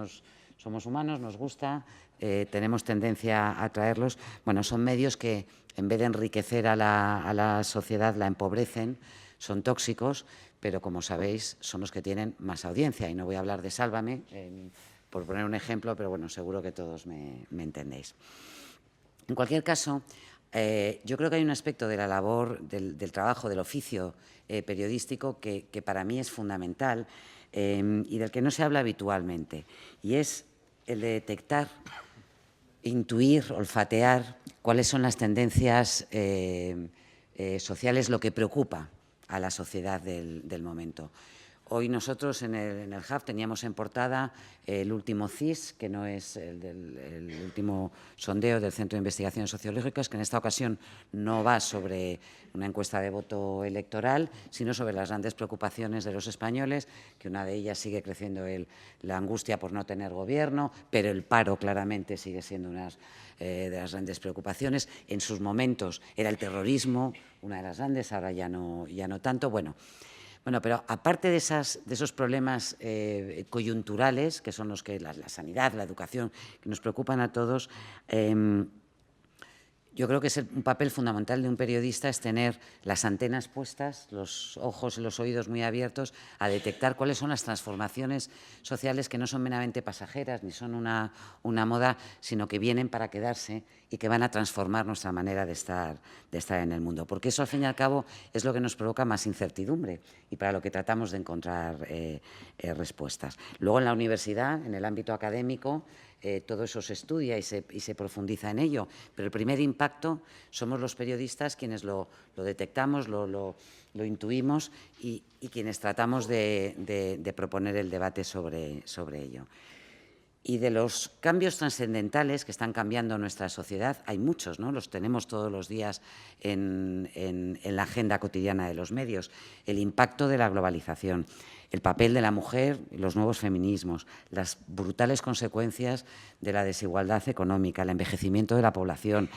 somos humanos, nos gusta, tenemos tendencia a traerlos. Bueno, son medios que, en vez de enriquecer a la sociedad, la empobrecen, son tóxicos, pero, como sabéis, son los que tienen más audiencia. Y no voy a hablar de Sálvame, por poner un ejemplo, pero bueno, seguro que todos me entendéis. En cualquier caso, yo creo que hay un aspecto de la labor, del trabajo, del oficio periodístico que para mí es fundamental y del que no se habla habitualmente, y es el de detectar, intuir, olfatear cuáles son las tendencias sociales, lo que preocupa a la sociedad del momento. Hoy nosotros en el Hub teníamos en portada el último CIS, que no es el último sondeo del Centro de Investigaciones Sociológicas, que en esta ocasión no va sobre una encuesta de voto electoral, sino sobre las grandes preocupaciones de los españoles, que una de ellas sigue creciendo la angustia por no tener gobierno, pero el paro claramente sigue siendo una de las grandes preocupaciones. En sus momentos era el terrorismo una de las grandes, ahora ya no tanto. Bueno, pero aparte de esos problemas coyunturales, que son los que la sanidad, la educación, que nos preocupan a todos, yo creo que es un papel fundamental de un periodista es tener las antenas puestas, los ojos y los oídos muy abiertos a detectar cuáles son las transformaciones sociales que no son meramente pasajeras ni son una moda, sino que vienen para quedarse y que van a transformar nuestra manera de estar en el mundo. Porque eso, al fin y al cabo, es lo que nos provoca más incertidumbre y para lo que tratamos de encontrar respuestas. Luego, en la universidad, en el ámbito académico, todo eso se estudia y se profundiza en ello, pero el primer impacto somos los periodistas quienes lo detectamos, lo intuimos y quienes tratamos de proponer el debate sobre ello. Y de los cambios trascendentales que están cambiando nuestra sociedad, hay muchos, ¿no? Los tenemos todos los días en la agenda cotidiana de los medios. El impacto de la globalización, el papel de la mujer y los nuevos feminismos, las brutales consecuencias de la desigualdad económica, el envejecimiento de la población,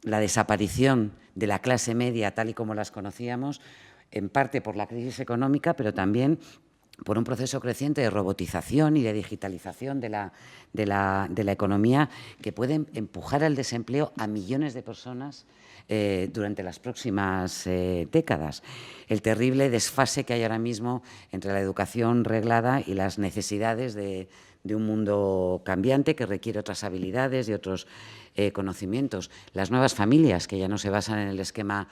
la desaparición de la clase media tal y como las conocíamos, en parte por la crisis económica, pero también por un proceso creciente de robotización y de digitalización de la economía que pueden empujar al desempleo a millones de personas durante las próximas décadas. El terrible desfase que hay ahora mismo entre la educación reglada y las necesidades de un mundo cambiante que requiere otras habilidades y otros conocimientos. Las nuevas familias, que ya no se basan en el esquema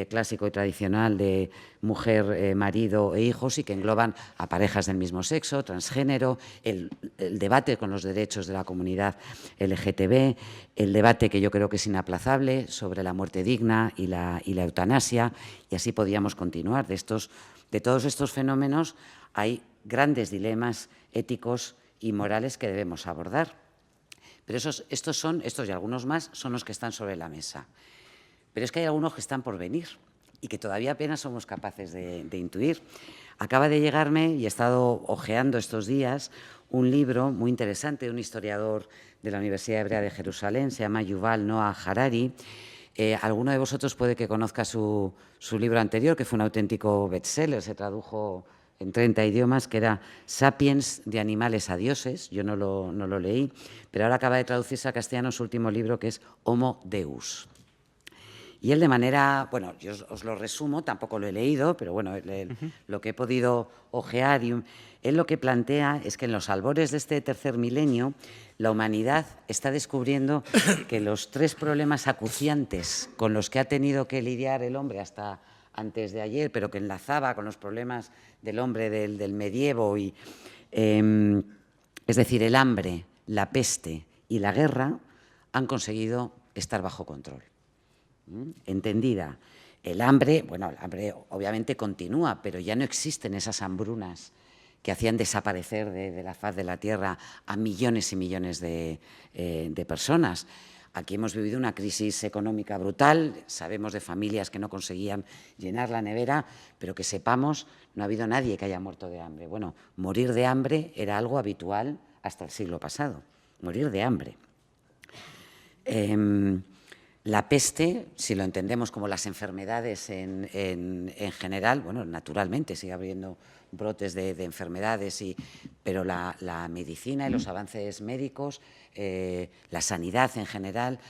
clásico y tradicional de mujer, marido e hijos y que engloban a parejas del mismo sexo, transgénero, el debate con los derechos de la comunidad LGTB, el debate que yo creo que es inaplazable sobre la muerte digna y la eutanasia, y así podíamos continuar. De todos estos fenómenos hay grandes dilemas éticos y morales que debemos abordar. Pero estos y algunos más son los que están sobre la mesa. Pero es que hay algunos que están por venir y que todavía apenas somos capaces de intuir. Acaba de llegarme, y he estado hojeando estos días, un libro muy interesante de un historiador de la Universidad Hebrea de Jerusalén, se llama Yuval Noah Harari. Alguno de vosotros puede que conozca su libro anterior, que fue un auténtico bestseller, se tradujo en 30 idiomas, que era Sapiens, de animales a dioses. Yo no lo leí, pero ahora acaba de traducirse a castellano su último libro, que es Homo Deus. Y él, de manera, bueno, yo os lo resumo, tampoco lo he leído, pero bueno, lo que he podido ojear, él lo que plantea es que en los albores de este tercer milenio, la humanidad está descubriendo que los tres problemas acuciantes con los que ha tenido que lidiar el hombre hasta antes de ayer, pero que enlazaba con los problemas del hombre del medievo. Es decir, el hambre, la peste y la guerra han conseguido estar bajo control. Entendida. El hambre, bueno, el hambre obviamente continúa, pero ya no existen esas hambrunas que hacían desaparecer de la faz de la tierra a millones y millones de personas. Aquí hemos vivido una crisis económica brutal, sabemos de familias que no conseguían llenar la nevera, pero que sepamos, no ha habido nadie que haya muerto de hambre. Bueno, morir de hambre era algo habitual hasta el siglo pasado, morir de hambre. La peste, si lo entendemos como las enfermedades en general, bueno, naturalmente sigue habiendo brotes de enfermedades, pero la medicina y los avances médicos, la sanidad en general,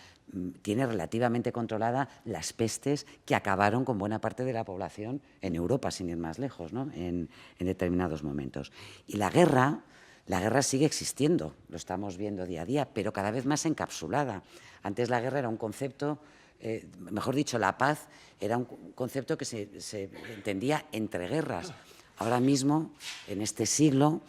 tiene relativamente controlada las pestes que acabaron con buena parte de la población en Europa, sin ir más lejos, ¿no? en determinados momentos. Y la guerra sigue existiendo, lo estamos viendo día a día, pero cada vez más encapsulada. Antes la guerra era un concepto, mejor dicho, la paz era un concepto que se entendía entre guerras. Ahora mismo, en este siglo,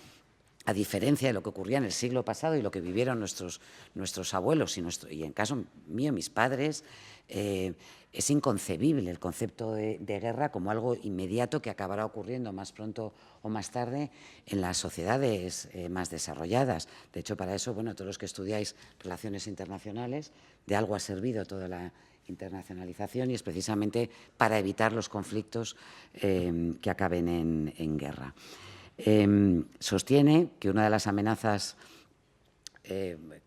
a diferencia de lo que ocurría en el siglo pasado y lo que vivieron nuestros abuelos y en caso mío, mis padres, es inconcebible el concepto de guerra como algo inmediato que acabará ocurriendo más pronto o más tarde en las sociedades más desarrolladas. De hecho, para eso, bueno, todos los que estudiáis relaciones internacionales, de algo ha servido toda la internacionalización y es precisamente para evitar los conflictos que acaben en guerra. Sostiene que una de las amenazas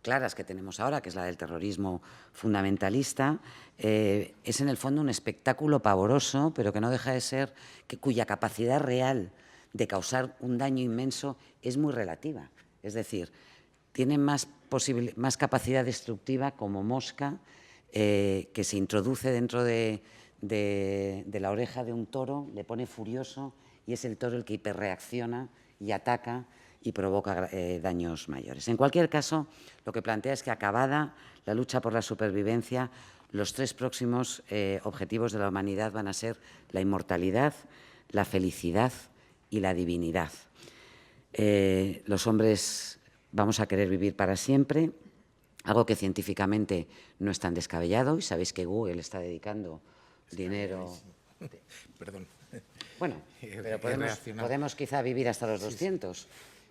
claras que tenemos ahora, que es la del terrorismo fundamentalista, es en el fondo un espectáculo pavoroso, pero que no deja de ser, cuya capacidad real de causar un daño inmenso es muy relativa. Es decir, tiene más capacidad destructiva como mosca que se introduce dentro de la oreja de un toro, le pone furioso y es el toro el que hiperreacciona y ataca y provoca daños mayores. En cualquier caso, lo que plantea es que acabada la lucha por la supervivencia, los 3 próximos objetivos de la humanidad van a ser la inmortalidad, la felicidad y la divinidad. Los hombres vamos a querer vivir para siempre, algo que científicamente no es tan descabellado, y sabéis que Google está dedicando dinero... Perdón. Bueno, pero podemos quizá vivir hasta los 200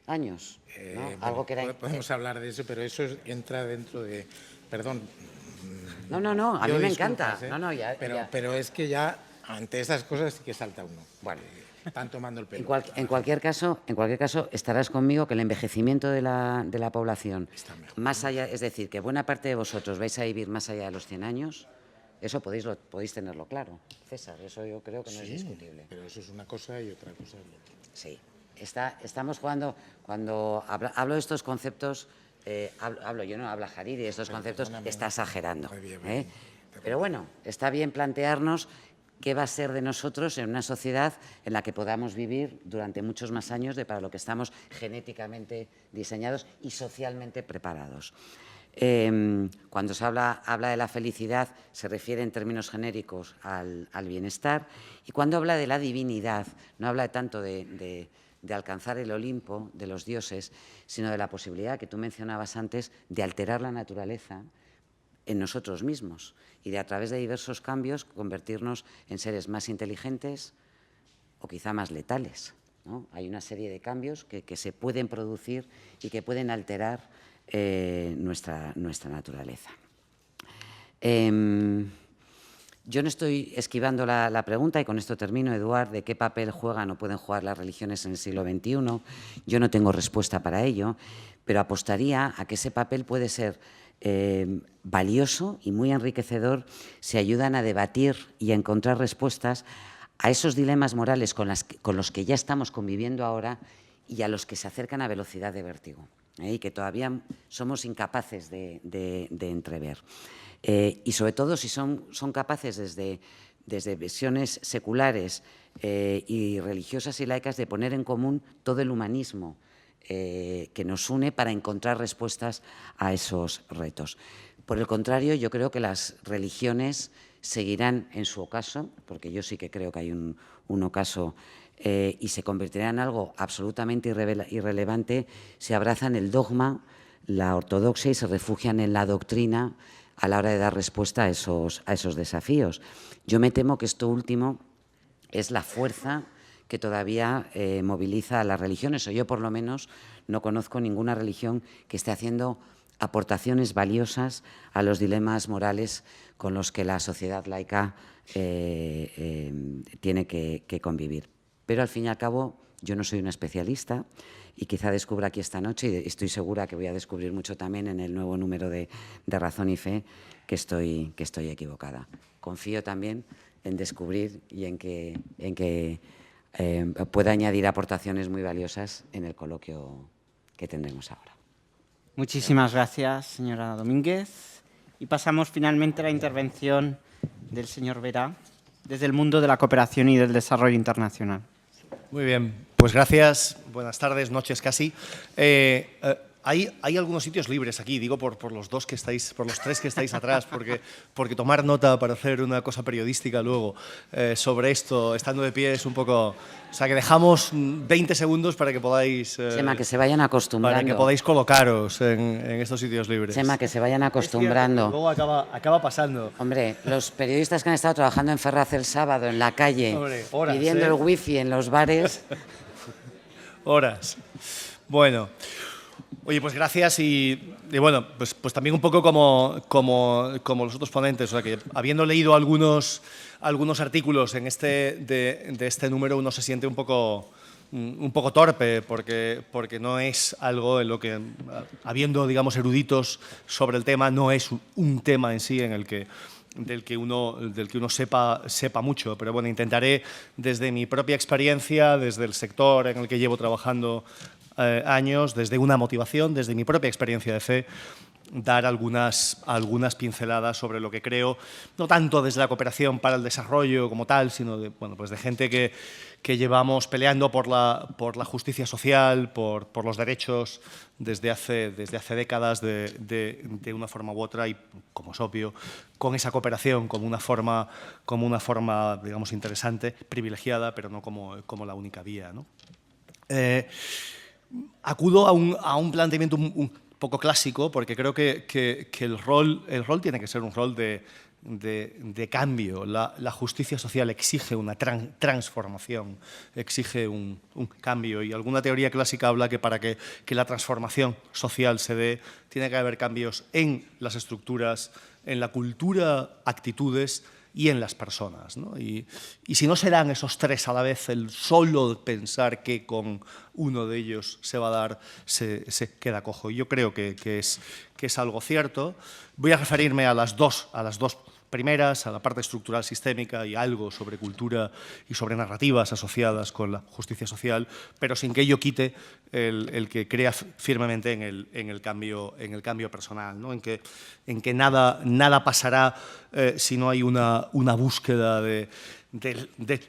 años, ¿no? Bueno, algo que era... podemos hablar de eso, pero eso entra dentro de... Perdón. No, a mí me encanta. Pero es que ya ante estas cosas sí que salta uno. Bueno. Están tomando el pelo. En cualquier caso, estarás conmigo que el envejecimiento de la población, más allá, es decir, que buena parte de vosotros vais a vivir más allá de los 100 años, eso podéis tenerlo claro, César, eso yo creo que no es discutible. Pero eso es una cosa y otra cosa es otra. Sí, estamos jugando, cuando hablo de estos conceptos, yo no hablo Hariri, de estos conceptos, está exagerando. Pero bueno, está bien plantearnos qué va a ser de nosotros en una sociedad en la que podamos vivir durante muchos más años de para lo que estamos genéticamente diseñados y socialmente preparados. Cuando se habla de la felicidad, se refiere en términos genéricos al bienestar, y cuando habla de la divinidad, no habla tanto de alcanzar el Olimpo de los dioses, sino de la posibilidad que tú mencionabas antes de alterar la naturaleza en nosotros mismos y de, a través de diversos cambios, convertirnos en seres más inteligentes o quizá más letales, ¿no? Hay una serie de cambios que se pueden producir y que pueden alterar nuestra naturaleza. Yo no estoy esquivando la pregunta, y con esto termino, Eduard, de qué papel juegan o pueden jugar las religiones en el siglo XXI. Yo no tengo respuesta para ello, pero apostaría a que ese papel puede ser valioso y muy enriquecedor si ayudan a debatir y a encontrar respuestas a esos dilemas morales con los que ya estamos conviviendo ahora y a los que se acercan a velocidad de vértigo, y que todavía somos incapaces de entrever. Y sobre todo si son capaces desde visiones seculares y religiosas y laicas de poner en común todo el humanismo que nos une para encontrar respuestas a esos retos. Por el contrario, yo creo que las religiones seguirán en su ocaso, porque yo sí que creo que hay un ocaso, y se convertirán en algo absolutamente irrelevante si abrazan el dogma, la ortodoxia y se refugian en la doctrina a la hora de dar respuesta a esos desafíos. Yo me temo que esto último es la fuerza que todavía moviliza a las religiones, o yo por lo menos no conozco ninguna religión que esté haciendo aportaciones valiosas a los dilemas morales con los que la sociedad laica tiene que convivir. Pero al fin y al cabo yo no soy una especialista y quizá descubra aquí esta noche, y estoy segura que voy a descubrir mucho también en el nuevo número de Razón y Fe, que estoy equivocada. Confío también en descubrir y en que pueda añadir aportaciones muy valiosas en el coloquio que tendremos ahora. Muchísimas gracias, señora Domínguez. Y pasamos finalmente a la intervención del señor Vera, desde el mundo de la cooperación y del desarrollo internacional. Muy bien, pues gracias. Buenas tardes, noches casi. Hay algunos sitios libres aquí, digo por los dos que estáis, por los tres que estáis atrás, porque tomar nota para hacer una cosa periodística luego sobre esto, estando de pie, es un poco... O sea, que dejamos 20 segundos para que podáis... Chema, que se vayan acostumbrando. Para que podáis colocaros en estos sitios libres. Chema, que se vayan acostumbrando. Luego acaba pasando. Hombre, los periodistas que han estado trabajando en Ferraz el sábado, en la calle, horas, pidiendo el wifi en los bares... Horas. Bueno... Oye, pues gracias y bueno, pues también un poco como los otros ponentes, o sea que habiendo leído algunos artículos en de este número, uno se siente un poco torpe porque no es algo en lo que, habiendo, digamos, eruditos sobre el tema, no es un tema en sí del que uno sepa mucho, pero bueno, intentaré desde mi propia experiencia, desde el sector en el que llevo trabajando años, desde una motivación, desde mi propia experiencia de fe, dar algunas pinceladas sobre lo que creo, no tanto desde la cooperación para el desarrollo como tal, sino de gente que llevamos peleando por la justicia social, por los derechos desde hace décadas de una forma u otra y, como es obvio, con esa cooperación como una forma digamos, interesante, privilegiada, pero no como la única vía, ¿no? Acudo a un planteamiento un poco clásico porque creo que el rol tiene que ser un rol de cambio. La justicia social exige una transformación, exige un cambio y alguna teoría clásica habla que para que la transformación social se dé tiene que haber cambios en las estructuras, en la cultura, actitudes y en las personas, ¿no? Y si no se dan esos tres a la vez, el solo pensar que con uno de ellos se va a dar se queda cojo. Y yo creo que es algo cierto. Voy a referirme a las dos primeras, a la parte estructural sistémica y algo sobre cultura y sobre narrativas asociadas con la justicia social, pero sin que ello quite el que crea firmemente en el cambio personal, ¿no? en que nada pasará si no hay una búsqueda del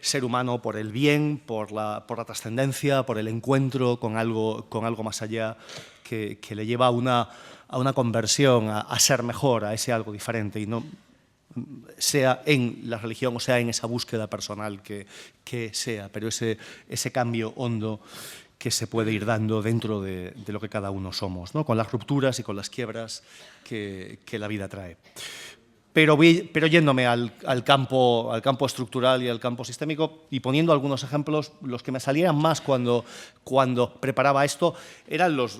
ser humano por el bien, por la trascendencia, por el encuentro con algo más allá que le lleva a una conversión, a ser mejor, a ese algo diferente y no sea en la religión o sea en esa búsqueda personal que sea, pero ese cambio hondo que se puede ir dando dentro de lo que cada uno somos, ¿no? Con las rupturas y con las quiebras que la vida trae. Pero yéndome al campo estructural y al campo sistémico y poniendo algunos ejemplos, los que me salieran más cuando preparaba esto eran los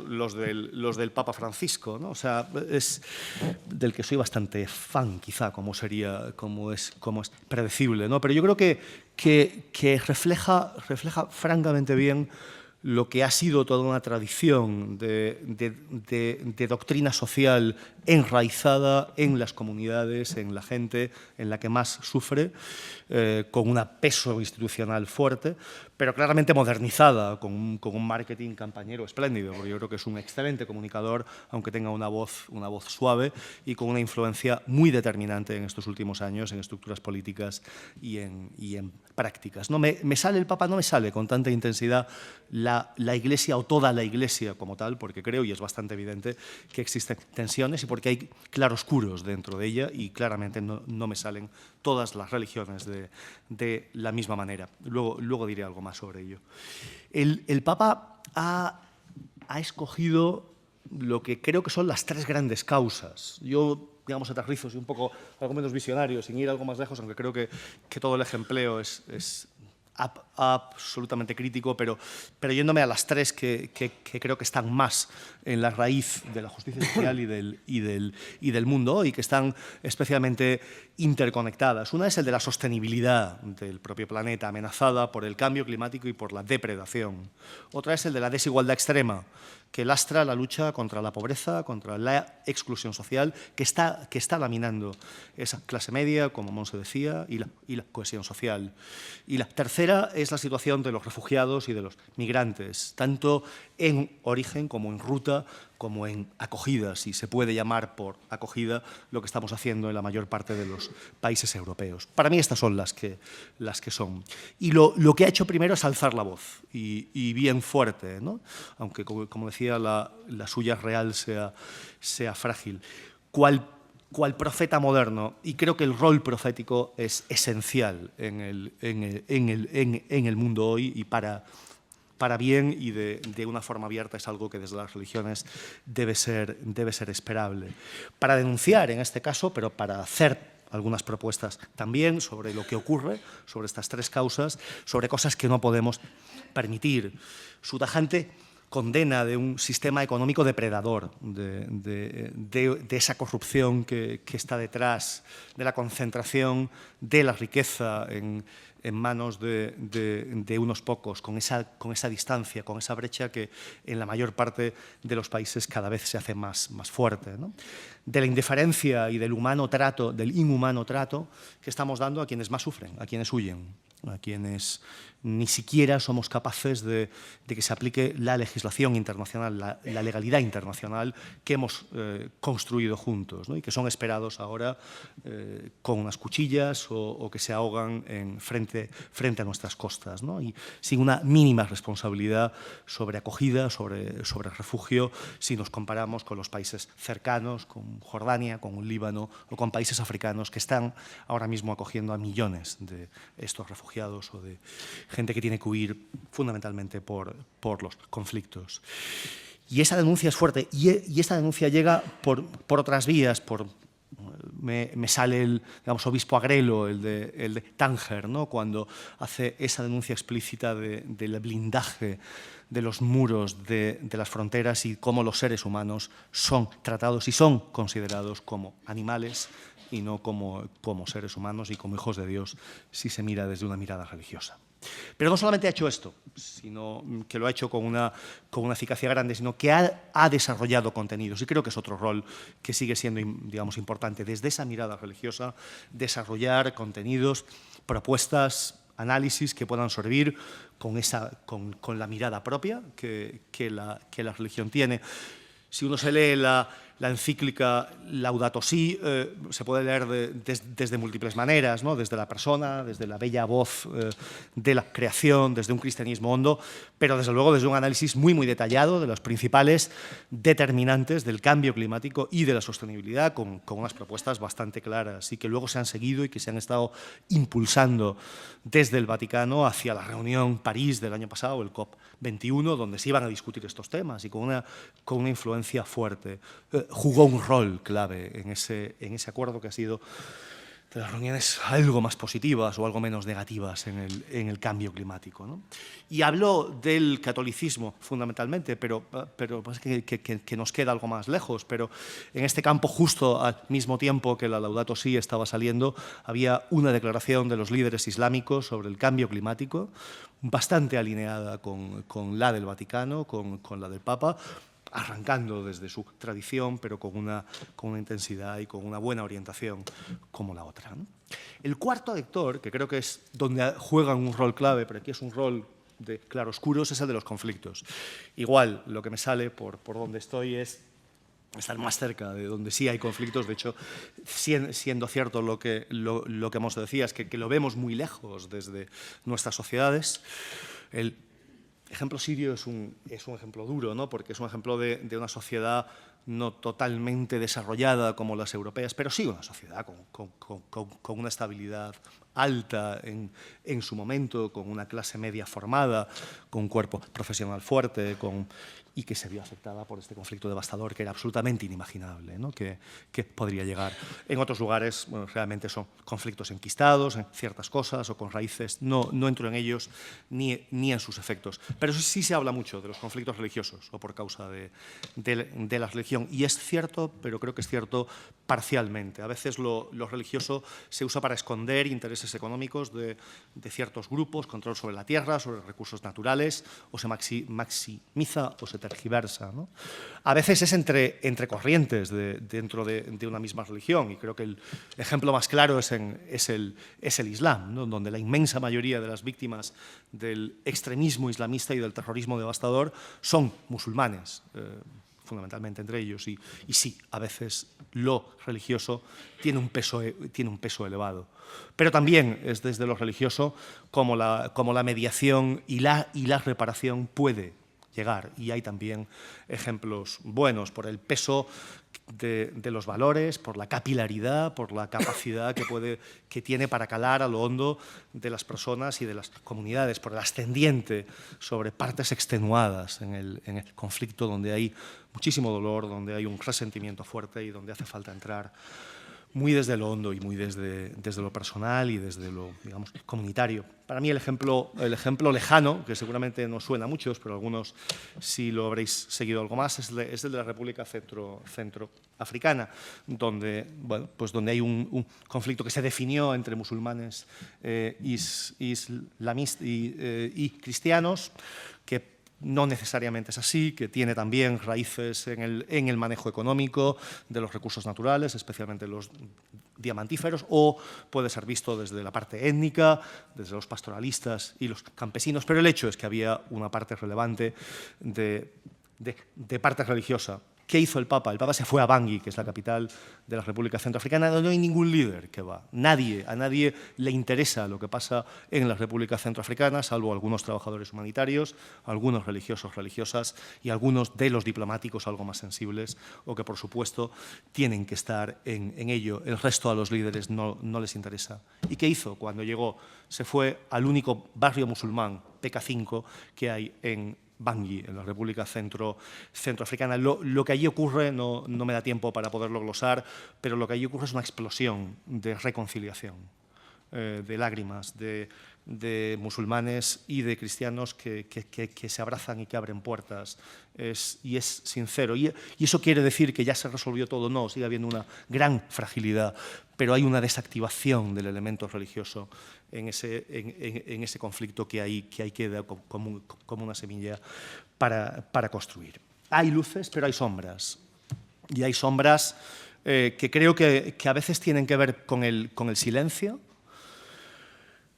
del Papa Francisco, ¿no? O sea, es del que soy bastante fan, quizá, como es predecible, ¿no? Pero yo creo que refleja francamente bien lo que ha sido toda una tradición de doctrina social enraizada en las comunidades, en la gente en la que más sufre, con un peso institucional fuerte, pero claramente modernizada, con un marketing campañero espléndido, porque yo creo que es un excelente comunicador, aunque tenga una voz suave y con una influencia muy determinante en estos últimos años en estructuras políticas y en prácticas. ¿No? ¿Me sale el Papa? No me sale con tanta intensidad la la Iglesia o toda la Iglesia como tal, porque creo, y es bastante evidente, que existen tensiones y porque hay claroscuros dentro de ella y claramente no me salen todas las religiones de la misma manera. Luego diré algo más sobre ello. El Papa ha escogido lo que creo que son las tres grandes causas. Yo, digamos, aterrizo, soy un poco algo menos visionario, sin ir algo más lejos, aunque creo que todo el ejempleo es absolutamente crítico, pero yéndome a las tres que creo que están más en la raíz de la justicia social y del mundo hoy, que están especialmente interconectadas. Una es el de la sostenibilidad del propio planeta, amenazada por el cambio climático y por la depredación. Otra es el de la desigualdad extrema, que lastra la lucha contra la pobreza, contra la exclusión social, que está laminando esa clase media, como Monse decía, y la cohesión social. Y la tercera es la situación de los refugiados y de los migrantes, tanto en origen como en ruta, como en acogida, si se puede llamar por acogida lo que estamos haciendo en la mayor parte de los países europeos. Para mí estas son las que son. Y lo que ha hecho primero es alzar la voz, y bien fuerte, ¿no? Aunque, como decía, la suya real sea frágil. ¿Cuál profeta moderno? Y creo que el rol profético es esencial en el mundo hoy y para bien y de una forma abierta es algo que desde las religiones debe ser esperable. Para denunciar, en este caso, pero para hacer algunas propuestas también sobre lo que ocurre, sobre estas tres causas, sobre cosas que no podemos permitir. Su tajante condena de un sistema económico depredador, de esa corrupción que está detrás, de la concentración de la riqueza en manos de unos pocos, con esa distancia, con esa brecha que en la mayor parte de los países cada vez se hace más fuerte, ¿no? De la indiferencia y del inhumano trato que estamos dando a quienes más sufren, a quienes huyen, a quienes ni siquiera somos capaces de que se aplique la legislación internacional, la legalidad internacional que hemos construido juntos, ¿no? Y que son esperados ahora con unas cuchillas o que se ahogan frente a nuestras costas, ¿no? Y sin una mínima responsabilidad sobre acogida, sobre refugio, si nos comparamos con los países cercanos, con Jordania, con un Líbano o con países africanos que están ahora mismo acogiendo a millones de estos refugiados o de gente que tiene que huir fundamentalmente por los conflictos. Y esa denuncia es fuerte y esta denuncia llega por otras vías, me sale el, digamos, obispo Agrelo, el de Tánger, ¿no? Cuando hace esa denuncia explícita del blindaje de los muros de las fronteras y cómo los seres humanos son tratados y son considerados como animales y no como seres humanos y como hijos de Dios si se mira desde una mirada religiosa. Pero no solamente ha hecho esto, sino que lo ha hecho con una eficacia grande, sino que ha desarrollado contenidos. Y creo que es otro rol que sigue siendo, digamos, importante. Desde esa mirada religiosa, desarrollar contenidos, propuestas, análisis que puedan servir con la mirada propia que la religión tiene. Si uno se lee la encíclica Laudato Si, se puede leer desde múltiples maneras, ¿no? Desde la persona, desde la bella voz de la creación, desde un cristianismo hondo, pero desde luego desde un análisis muy detallado de los principales determinantes del cambio climático y de la sostenibilidad, con unas propuestas bastante claras y que luego se han seguido y que se han estado impulsando desde el Vaticano hacia la reunión París del año pasado, el COP21, donde se iban a discutir estos temas y con una influencia fuerte. Jugó un rol clave en ese acuerdo que ha sido de las reuniones algo más positivas o algo menos negativas en el cambio climático, ¿no? Y habló del catolicismo fundamentalmente, pero pues que nos queda algo más lejos. Pero en este campo, justo al mismo tiempo que la Laudato Si estaba saliendo, había una declaración de los líderes islámicos sobre el cambio climático, bastante alineada con la del Vaticano, con la del Papa, arrancando desde su tradición, pero con una intensidad y con una buena orientación como la otra, ¿no? El cuarto actor, que creo que es donde juegan un rol clave, pero aquí es un rol de claroscuros, es el de los conflictos. Igual, lo que me sale por donde estoy es estar más cerca de donde sí hay conflictos. De hecho, siendo cierto lo que Monse decía, es que lo vemos muy lejos desde nuestras sociedades. El ejemplo sirio es un ejemplo duro, ¿no? Porque es un ejemplo de una sociedad no totalmente desarrollada como las europeas, pero sí una sociedad con una estabilidad alta en su momento, con una clase media formada, con un cuerpo profesional fuerte, y que se vio afectada por este conflicto devastador que era absolutamente inimaginable, ¿no? que podría llegar. En otros lugares, bueno, realmente son conflictos enquistados en ciertas cosas o con raíces, no entro en ellos ni en sus efectos. Pero sí se habla mucho de los conflictos religiosos o por causa de la religión. Y es cierto, pero creo que es cierto parcialmente. A veces lo religioso se usa para esconder intereses económicos de ciertos grupos, control sobre la tierra, sobre recursos naturales, o se maximiza o se tergiversa, ¿no? A veces es entre corrientes dentro de una misma religión, y creo que el ejemplo más claro es el Islam, ¿no? Donde la inmensa mayoría de las víctimas del extremismo islamista y del terrorismo devastador son musulmanes, fundamentalmente entre ellos, y sí, a veces lo religioso tiene un peso elevado. Pero también es desde lo religioso como la mediación y la reparación puede llegar, y hay también ejemplos buenos por el peso de los valores, por la capilaridad, por la capacidad que tiene para calar a lo hondo de las personas y de las comunidades, por el ascendiente sobre partes extenuadas en el conflicto, donde hay muchísimo dolor, donde hay un resentimiento fuerte y donde hace falta entrar muy desde lo hondo y muy desde lo personal y desde lo, digamos, comunitario. Para mí el ejemplo lejano, que seguramente no suena a muchos, pero algunos sí lo habréis seguido algo más, es el de la República Centroafricana, donde, bueno, pues donde hay un conflicto que se definió entre musulmanes islamistas y cristianos, que no necesariamente es así, que tiene también raíces en el manejo económico de los recursos naturales, especialmente los diamantíferos, o puede ser visto desde la parte étnica, desde los pastoralistas y los campesinos, pero el hecho es que había una parte relevante de parte religiosa. ¿Qué hizo el Papa? El Papa se fue a Bangui, que es la capital de la República Centroafricana, donde no hay ningún líder que va. A nadie le interesa lo que pasa en la República Centroafricana, salvo algunos trabajadores humanitarios, algunos religiosos, religiosas y algunos de los diplomáticos algo más sensibles o que, por supuesto, tienen que estar en ello. El resto a los líderes no les interesa. ¿Y qué hizo? Cuando llegó, se fue al único barrio musulmán, PK5, que hay en Bangui, en la República Centroafricana. Lo que allí ocurre, no me da tiempo para poderlo glosar, pero lo que allí ocurre es una explosión de reconciliación, de lágrimas, de musulmanes y de cristianos que se abrazan y que abren puertas. Y es sincero. Y eso quiere decir que ya se resolvió todo. No, sigue habiendo una gran fragilidad, pero hay una desactivación del elemento religioso en ese conflicto que ahí queda como una semilla para construir. Hay luces, pero hay sombras. Y hay sombras que creo que a veces tienen que ver con el silencio,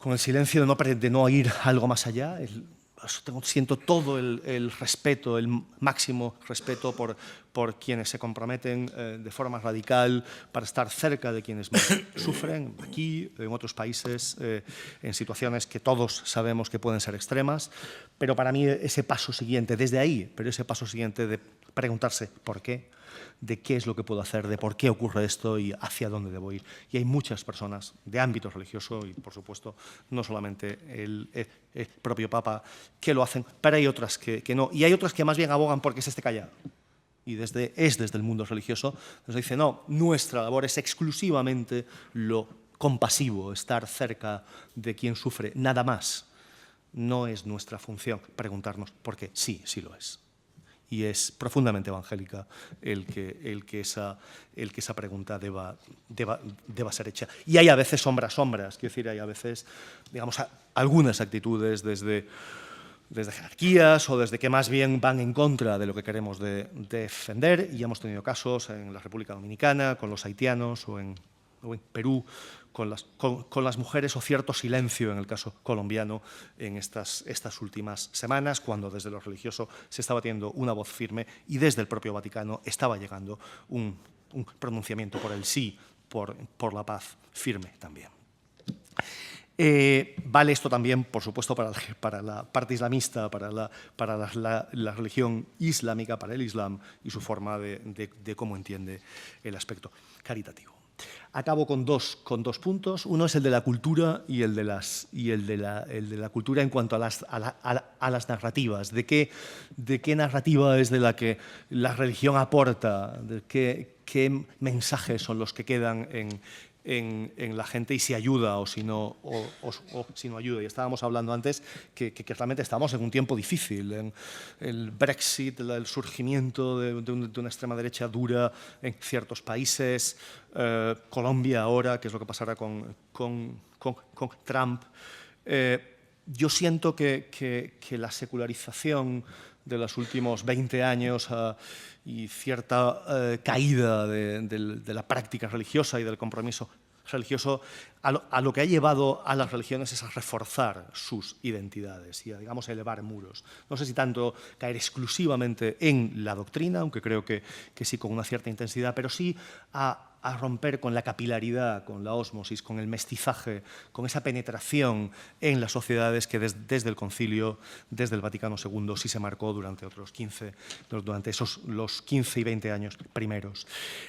de no ir algo más allá. Siento todo el respeto, el máximo respeto por quienes se comprometen de forma radical para estar cerca de quienes más sufren, aquí, en otros países, en situaciones que todos sabemos que pueden ser extremas. Pero para mí ese paso siguiente, desde ahí, pero ese paso siguiente de preguntarse por qué, de qué es lo que puedo hacer, de por qué ocurre esto y hacia dónde debo ir. Y hay muchas personas de ámbito religioso y, por supuesto, no solamente el propio Papa que lo hacen, pero hay otras que no. Y hay otras que más bien abogan porque se esté callado. Y desde el mundo religioso nos dice, no, nuestra labor es exclusivamente lo compasivo, estar cerca de quien sufre, nada más. No es nuestra función preguntarnos por qué. Sí lo es. Y es profundamente evangélica el que esa pregunta deba ser hecha. Y hay a veces sombras, quiero decir, hay a veces, digamos, algunas actitudes desde jerarquías o desde que más bien van en contra de lo que queremos defender, y hemos tenido casos en la República Dominicana, con los haitianos o en Perú, con las mujeres, o cierto silencio en el caso colombiano en estas últimas semanas, cuando desde lo religioso se estaba teniendo una voz firme y desde el propio Vaticano estaba llegando un pronunciamiento por el sí, por la paz firme también. Vale esto también, por supuesto, para la parte islamista, para la religión islámica, para el Islam y su forma de cómo entiende el aspecto caritativo. Acabo con dos puntos. Uno es el de la cultura y el de la cultura en cuanto a las narrativas. ¿De qué narrativa es de la que la religión aporta? ¿Qué mensajes son los que quedan en la gente y si ayuda o si no ayuda? Y estábamos hablando antes que realmente estamos en un tiempo difícil. En el Brexit, el surgimiento de una extrema derecha dura en ciertos países, Colombia ahora, que es lo que pasará con Trump. Yo siento que la secularización de los últimos 20 años y cierta caída de la práctica religiosa y del compromiso religioso, a lo que ha llevado a las religiones es a reforzar sus identidades y a, digamos, elevar muros. No sé si tanto caer exclusivamente en la doctrina, aunque creo que sí con una cierta intensidad, pero sí a romper con la capilaridad, con la ósmosis, con el mestizaje, con esa penetración en las sociedades que desde el Concilio, desde el Vaticano II, sí se marcó durante los 15 y 20 años primeros.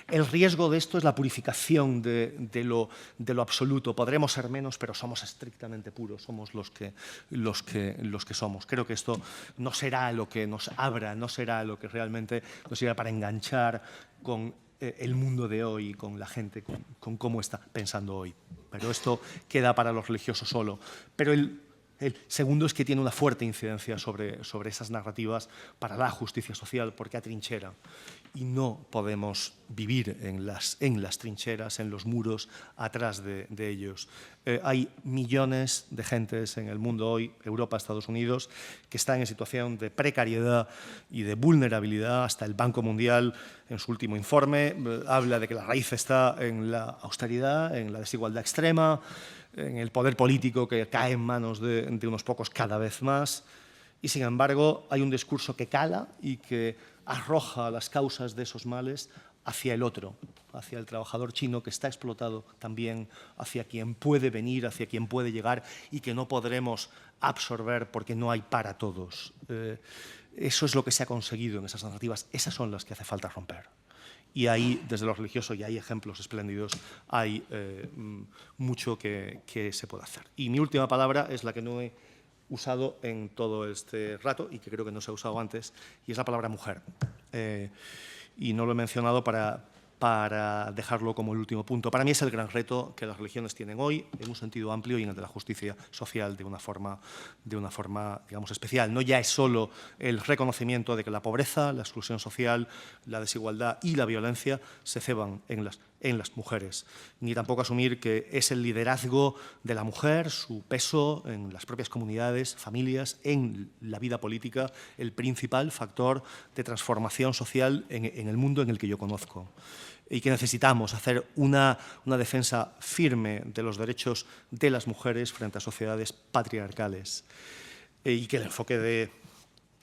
El riesgo de esto es la purificación de lo absoluto. Podremos ser menos, pero somos estrictamente puros, somos los que somos. Creo que esto no será lo que nos abra, no será lo que realmente nos sirva para enganchar con el mundo de hoy, con la gente, con cómo está pensando hoy. Pero esto queda para los religiosos solo. Pero el segundo es que tiene una fuerte incidencia sobre esas narrativas para la justicia social, porque atrinchera. Y no podemos vivir en las trincheras, en los muros, atrás de ellos. Hay millones de gentes en el mundo hoy, Europa, Estados Unidos, que están en situación de precariedad y de vulnerabilidad. Hasta el Banco Mundial, en su último informe, habla de que la raíz está en la austeridad, en la desigualdad extrema, en el poder político que cae en manos de unos pocos cada vez más. Y, sin embargo, hay un discurso que cala y que arroja las causas de esos males hacia el otro, hacia el trabajador chino que está explotado también, hacia quien puede venir, hacia quien puede llegar y que no podremos absorber porque no hay para todos. Eso es lo que se ha conseguido en esas narrativas. Esas son las que hace falta romper. Y ahí, desde lo religioso, y hay ejemplos espléndidos, hay mucho que se puede hacer. Y mi última palabra es la que no he usado en todo este rato y que creo que no se ha usado antes, y es la palabra mujer. Y no lo he mencionado para dejarlo como el último punto. Para mí es el gran reto que las religiones tienen hoy, en un sentido amplio y en el de la justicia social de una forma, digamos, especial. No ya es solo el reconocimiento de que la pobreza, la exclusión social, la desigualdad y la violencia se ceban en las mujeres, ni tampoco asumir que es el liderazgo de la mujer, su peso en las propias comunidades, familias, en la vida política, el principal factor de transformación social en el mundo en el que yo conozco. Y que necesitamos hacer una defensa firme de los derechos de las mujeres frente a sociedades patriarcales. Y que el enfoque de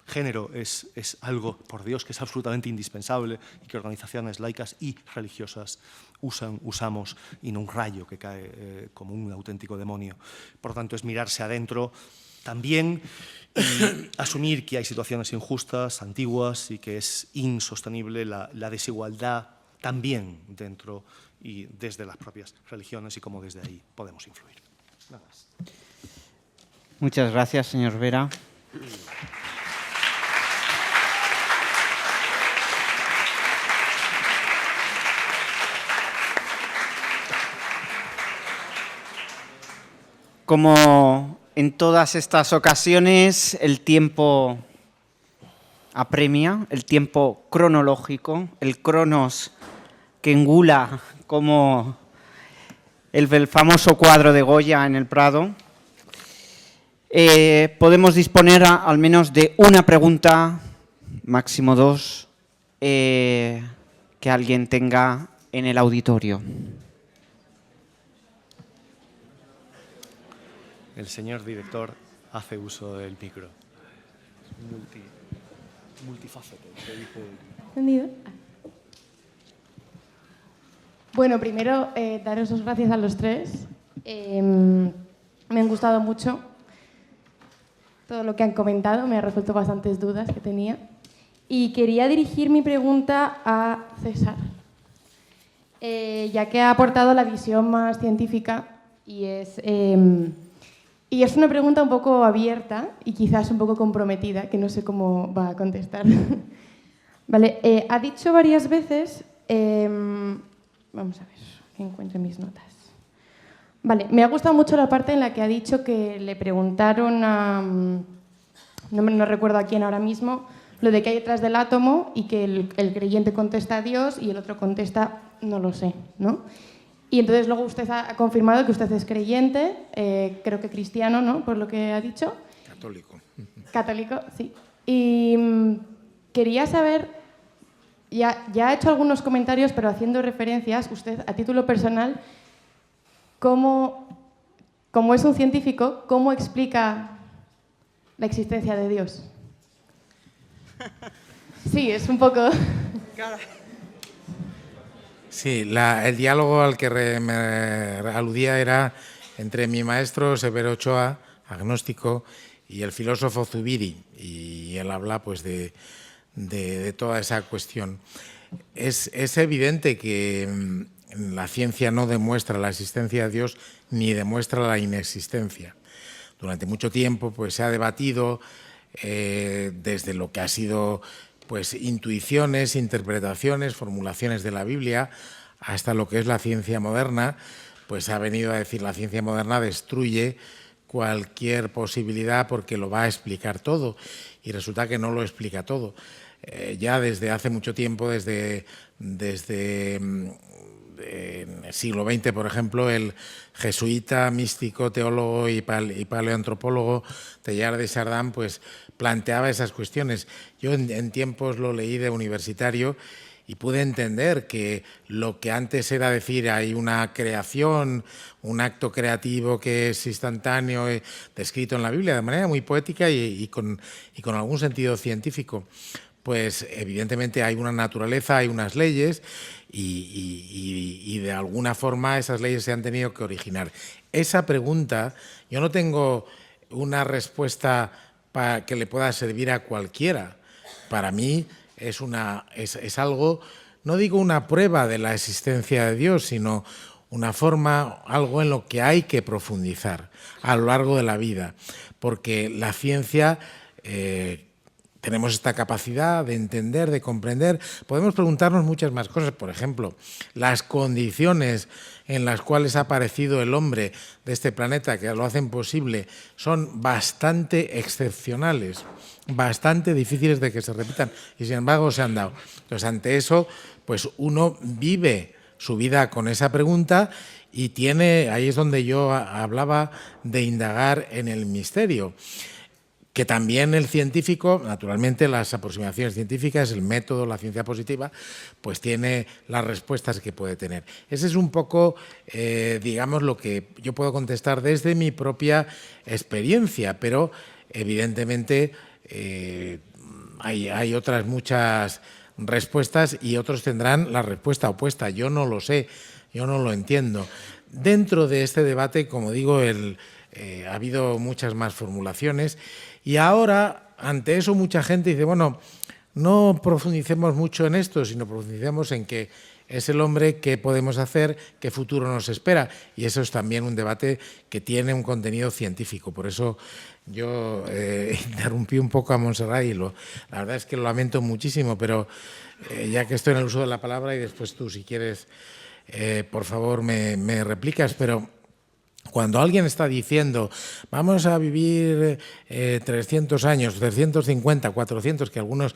género es algo, por Dios, que es absolutamente indispensable y que organizaciones laicas y religiosas usamos, y no un rayo que cae como un auténtico demonio. Por lo tanto, es mirarse adentro también y asumir que hay situaciones injustas, antiguas, y que es insostenible la desigualdad también dentro y desde las propias religiones y cómo desde ahí podemos influir. Nada más. Muchas gracias, señor Vera. Como en todas estas ocasiones, el tiempo apremia, el tiempo cronológico, el cronos que engula como el famoso cuadro de Goya en el Prado. Podemos disponer al menos de una pregunta, máximo dos, que alguien tenga en el auditorio. El señor director hace uso del micro. Multifacético. ¿Entendido? Bueno, primero, daros las gracias a los tres. Me han gustado mucho todo lo que han comentado, me ha resuelto bastantes dudas que tenía. Y quería dirigir mi pregunta a César, ya que ha aportado la visión más científica y es una pregunta un poco abierta y quizás un poco comprometida, que no sé cómo va a contestar. Vale, ha dicho varias veces, vamos a ver, que encuentre mis notas. Vale, me ha gustado mucho la parte en la que ha dicho que le preguntaron a, no recuerdo a quién ahora mismo, lo de qué hay detrás del átomo y que el creyente contesta a Dios y el otro contesta no lo sé, ¿no? Y entonces luego usted ha confirmado que usted es creyente, creo que cristiano, ¿no? Por lo que ha dicho. Católico. Católico, sí. Y quería saber, ya ha hecho algunos comentarios, pero haciendo referencias, usted a título personal, como es un científico, ¿cómo explica la existencia de Dios? Sí, es un poco... Sí, el diálogo al que me aludía era entre mi maestro Severo Ochoa, agnóstico, y el filósofo Zubiri, y él habla pues de toda esa cuestión. Es evidente que la ciencia no demuestra la existencia de Dios ni demuestra la inexistencia. Durante mucho tiempo pues, se ha debatido desde lo que ha sido pues, intuiciones, interpretaciones, formulaciones de la Biblia, hasta lo que es la ciencia moderna, pues ha venido a decir la ciencia moderna destruye cualquier posibilidad porque lo va a explicar todo y resulta que no lo explica todo. Ya desde hace mucho tiempo, desde el siglo XX, por ejemplo, el jesuita, místico, teólogo y paleoantropólogo Teilhard de Chardin pues, planteaba esas cuestiones. Yo en tiempos lo leí de universitario y pude entender que lo que antes era decir hay una creación, un acto creativo que es instantáneo, descrito en la Biblia de manera muy poética y con algún sentido científico, pues evidentemente hay una naturaleza, hay unas leyes y de alguna forma esas leyes se han tenido que originar. Esa pregunta, yo no tengo una respuesta para que le pueda servir a cualquiera. Para mí es algo, no digo una prueba de la existencia de Dios, sino una forma, algo en lo que hay que profundizar a lo largo de la vida, porque la ciencia... tenemos esta capacidad de entender, de comprender. Podemos preguntarnos muchas más cosas. Por ejemplo, las condiciones en las cuales ha aparecido el hombre de este planeta, que lo hacen posible, son bastante excepcionales, bastante difíciles de que se repitan y, sin embargo, se han dado. Entonces, ante eso, pues uno vive su vida con esa pregunta y ahí es donde yo hablaba de indagar en el misterio. Que también el científico, naturalmente las aproximaciones científicas, el método, la ciencia positiva, pues tiene las respuestas que puede tener. Ese es un poco, digamos, lo que yo puedo contestar desde mi propia experiencia, pero evidentemente hay otras muchas respuestas y otros tendrán la respuesta opuesta. Yo no lo sé, yo no lo entiendo. Dentro de este debate, como digo, ha habido muchas más formulaciones. Y ahora, ante eso, mucha gente dice, bueno, no profundicemos mucho en esto, sino profundicemos en qué es el hombre, qué podemos hacer, qué futuro nos espera. Y eso es también un debate que tiene un contenido científico. Por eso yo interrumpí un poco a Montserrat y la verdad es que lo lamento muchísimo, pero ya que estoy en el uso de la palabra y después tú, si quieres, por favor, me replicas, pero... Cuando alguien está diciendo vamos a vivir 300 años, 350, 400, que algunos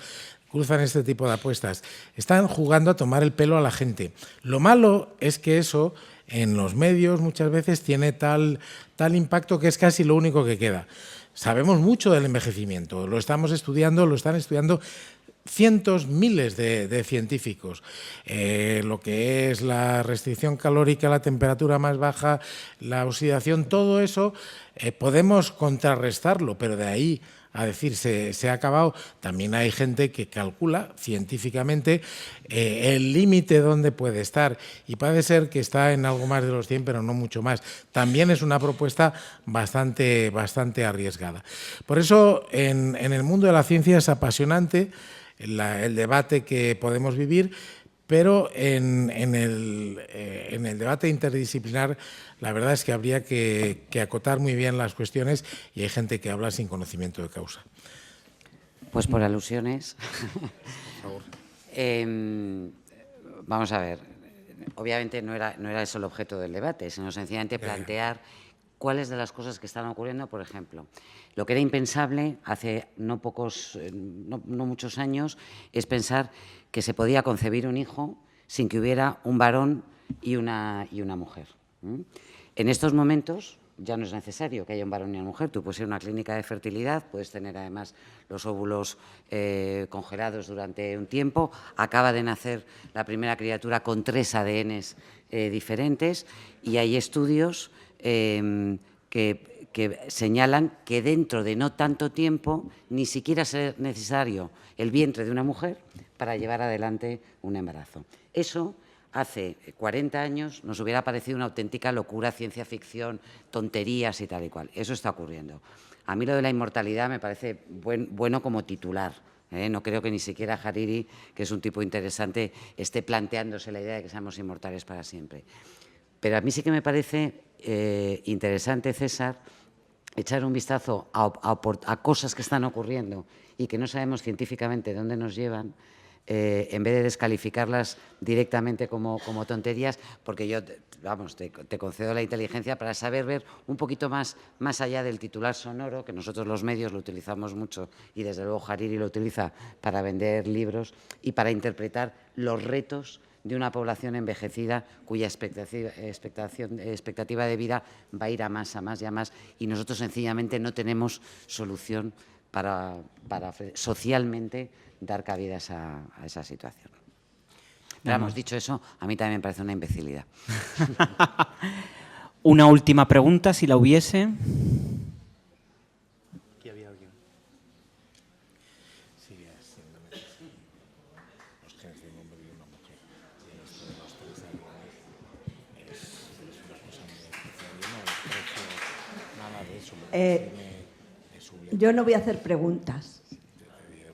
cruzan este tipo de apuestas, están jugando a tomar el pelo a la gente. Lo malo es que eso en los medios muchas veces tiene tal impacto que es casi lo único que queda. Sabemos mucho del envejecimiento, lo estamos estudiando, lo están estudiando cientos, miles de científicos. Lo que es la restricción calórica, la temperatura más baja, la oxidación, todo eso podemos contrarrestarlo, pero de ahí a decir se ha acabado, también hay gente que calcula científicamente el límite donde puede estar, y parece ser que está en algo más de los 100, pero no mucho más. También es una propuesta bastante arriesgada. Por eso, en el mundo de la ciencia es apasionante el debate que podemos vivir, pero en el debate interdisciplinar la verdad es que habría que acotar muy bien las cuestiones, y hay gente que habla sin conocimiento de causa. Pues por alusiones. Por favor. Vamos a ver, obviamente no era eso el objeto del debate, sino sencillamente plantear cuáles de las cosas que están ocurriendo, por ejemplo. Lo que era impensable hace no muchos años es pensar que se podía concebir un hijo sin que hubiera un varón y una mujer. En estos momentos ya no es necesario que haya un varón y una mujer. Tú puedes ir a una clínica de fertilidad, puedes tener además los óvulos congelados durante un tiempo. Acaba de nacer la primera criatura con 3 ADNs diferentes, y hay estudios que señalan que dentro de no tanto tiempo ni siquiera es necesario el vientre de una mujer para llevar adelante un embarazo. Eso hace 40 años nos hubiera parecido una auténtica locura, ciencia ficción, tonterías y tal y cual. Eso está ocurriendo. A mí lo de la inmortalidad me parece bueno como titular. No creo que ni siquiera Hariri, que es un tipo interesante, esté planteándose la idea de que seamos inmortales para siempre. Pero a mí sí que me parece interesante, César, echar un vistazo a cosas que están ocurriendo y que no sabemos científicamente dónde nos llevan, en vez de descalificarlas directamente como tonterías, porque yo, vamos, te concedo la inteligencia para saber ver un poquito más allá del titular sonoro, que nosotros los medios lo utilizamos mucho, y desde luego Hariri lo utiliza para vender libros y para interpretar los retos de una población envejecida cuya expectativa de vida va a ir a más y a más, y nosotros sencillamente no tenemos solución para socialmente dar cabida a esa situación. Pero hemos dicho eso, a mí también me parece una imbecilidad. Una última pregunta, si la hubiese. Aquí había alguien. Los genes de un hombre y una mujer. Y esto de los 3 ADN es una cosa muy especial. Yo no desprecio nada de eso. Yo no voy a hacer preguntas.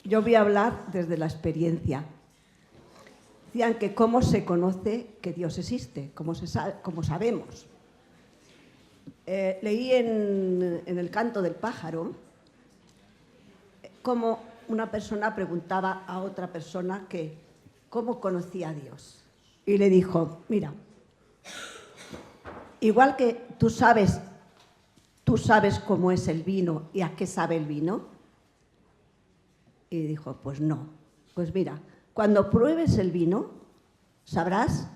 Yo voy a hablar desde la experiencia. Decían que cómo se conoce que Dios existe, cómo sabemos. Leí en el canto del pájaro cómo una persona preguntaba a otra persona que cómo conocía a Dios. Y le dijo, mira, igual que tú sabes cómo es el vino y a qué sabe el vino. Y dijo, pues no. Pues mira, cuando pruebes el vino, sabrás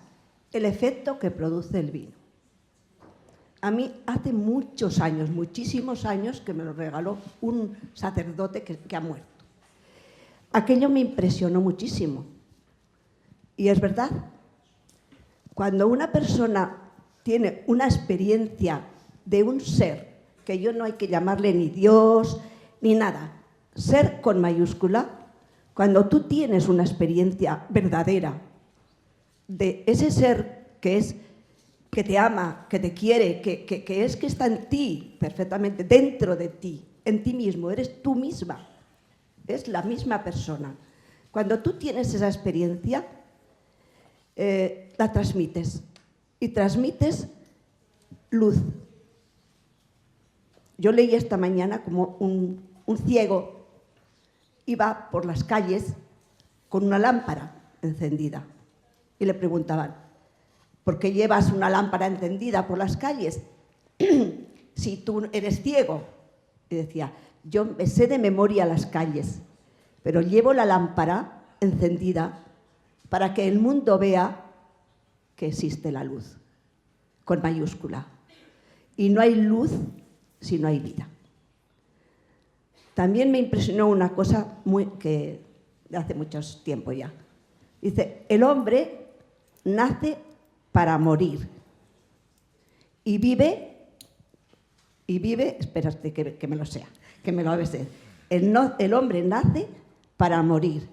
el efecto que produce el vino. A mí hace muchos años, muchísimos años, que me lo regaló un sacerdote que ha muerto. Aquello me impresionó muchísimo. Y es verdad, cuando una persona tiene una experiencia de un ser, que yo no hay que llamarle ni Dios ni nada, ser con mayúscula, cuando tú tienes una experiencia verdadera de ese ser que te ama, que te quiere, que está en ti perfectamente, dentro de ti, en ti mismo, eres tú misma, es la misma persona. Cuando tú tienes esa experiencia, la transmites, y transmites luz. Yo leí esta mañana como un ciego iba por las calles con una lámpara encendida y le preguntaban, ¿por qué llevas una lámpara encendida por las calles si tú eres ciego? Y decía, yo me sé de memoria las calles, pero llevo la lámpara encendida para que el mundo vea que existe la luz, con mayúscula. Y no hay luz si no hay vida. También me impresionó una cosa que de hace mucho tiempo ya. Dice, el hombre nace para morir y vive, espérate que me lo sea, que me lo a veces, El hombre nace para morir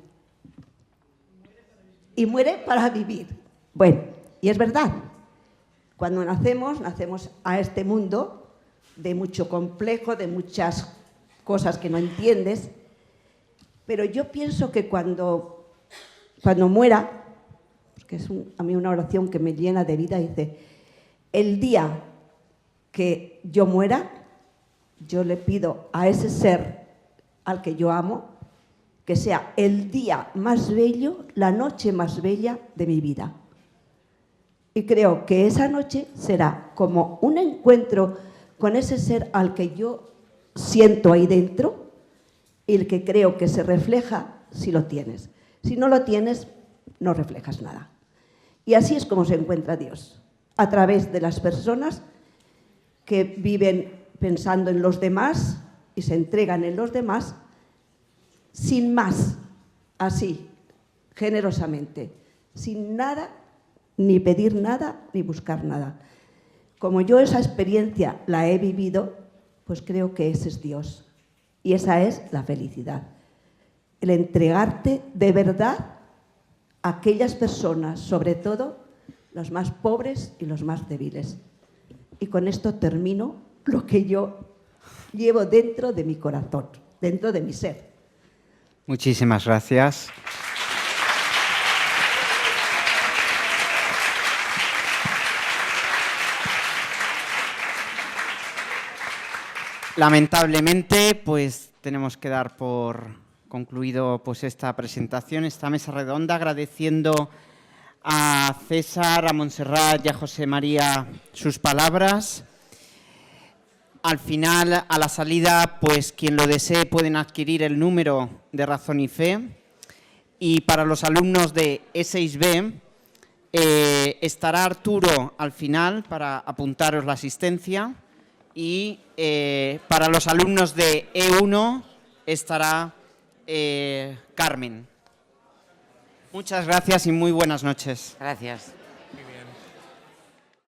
y muere para vivir. Bueno, y es verdad, cuando nacemos a este mundo de mucho complejo, de muchas cosas que no entiendes, pero yo pienso que cuando muera, porque es a mí una oración que me llena de vida, dice, el día que yo muera, yo le pido a ese ser al que yo amo, que sea el día más bello, la noche más bella de mi vida. Y creo que esa noche será como un encuentro con ese ser al que yo siento ahí dentro y el que creo que se refleja si lo tienes. Si no lo tienes, no reflejas nada. Y así es como se encuentra Dios, a través de las personas que viven pensando en los demás y se entregan en los demás sin más, así, generosamente, sin nada, ni pedir nada, ni buscar nada. Como yo esa experiencia la he vivido, pues creo que ese es Dios. Y esa es la felicidad. El entregarte de verdad a aquellas personas, sobre todo los más pobres y los más débiles. Y con esto termino lo que yo llevo dentro de mi corazón, dentro de mi ser. Muchísimas gracias. Lamentablemente, pues tenemos que dar por concluido pues esta presentación, esta mesa redonda, agradeciendo a César, a Montserrat y a José María sus palabras. Al final, a la salida, pues quien lo desee pueden adquirir el número de Razón y Fe. Y para los alumnos de E6B estará Arturo al final para apuntaros la asistencia. Y para los alumnos de E1 estará Carmen. Muchas gracias y muy buenas noches. Gracias.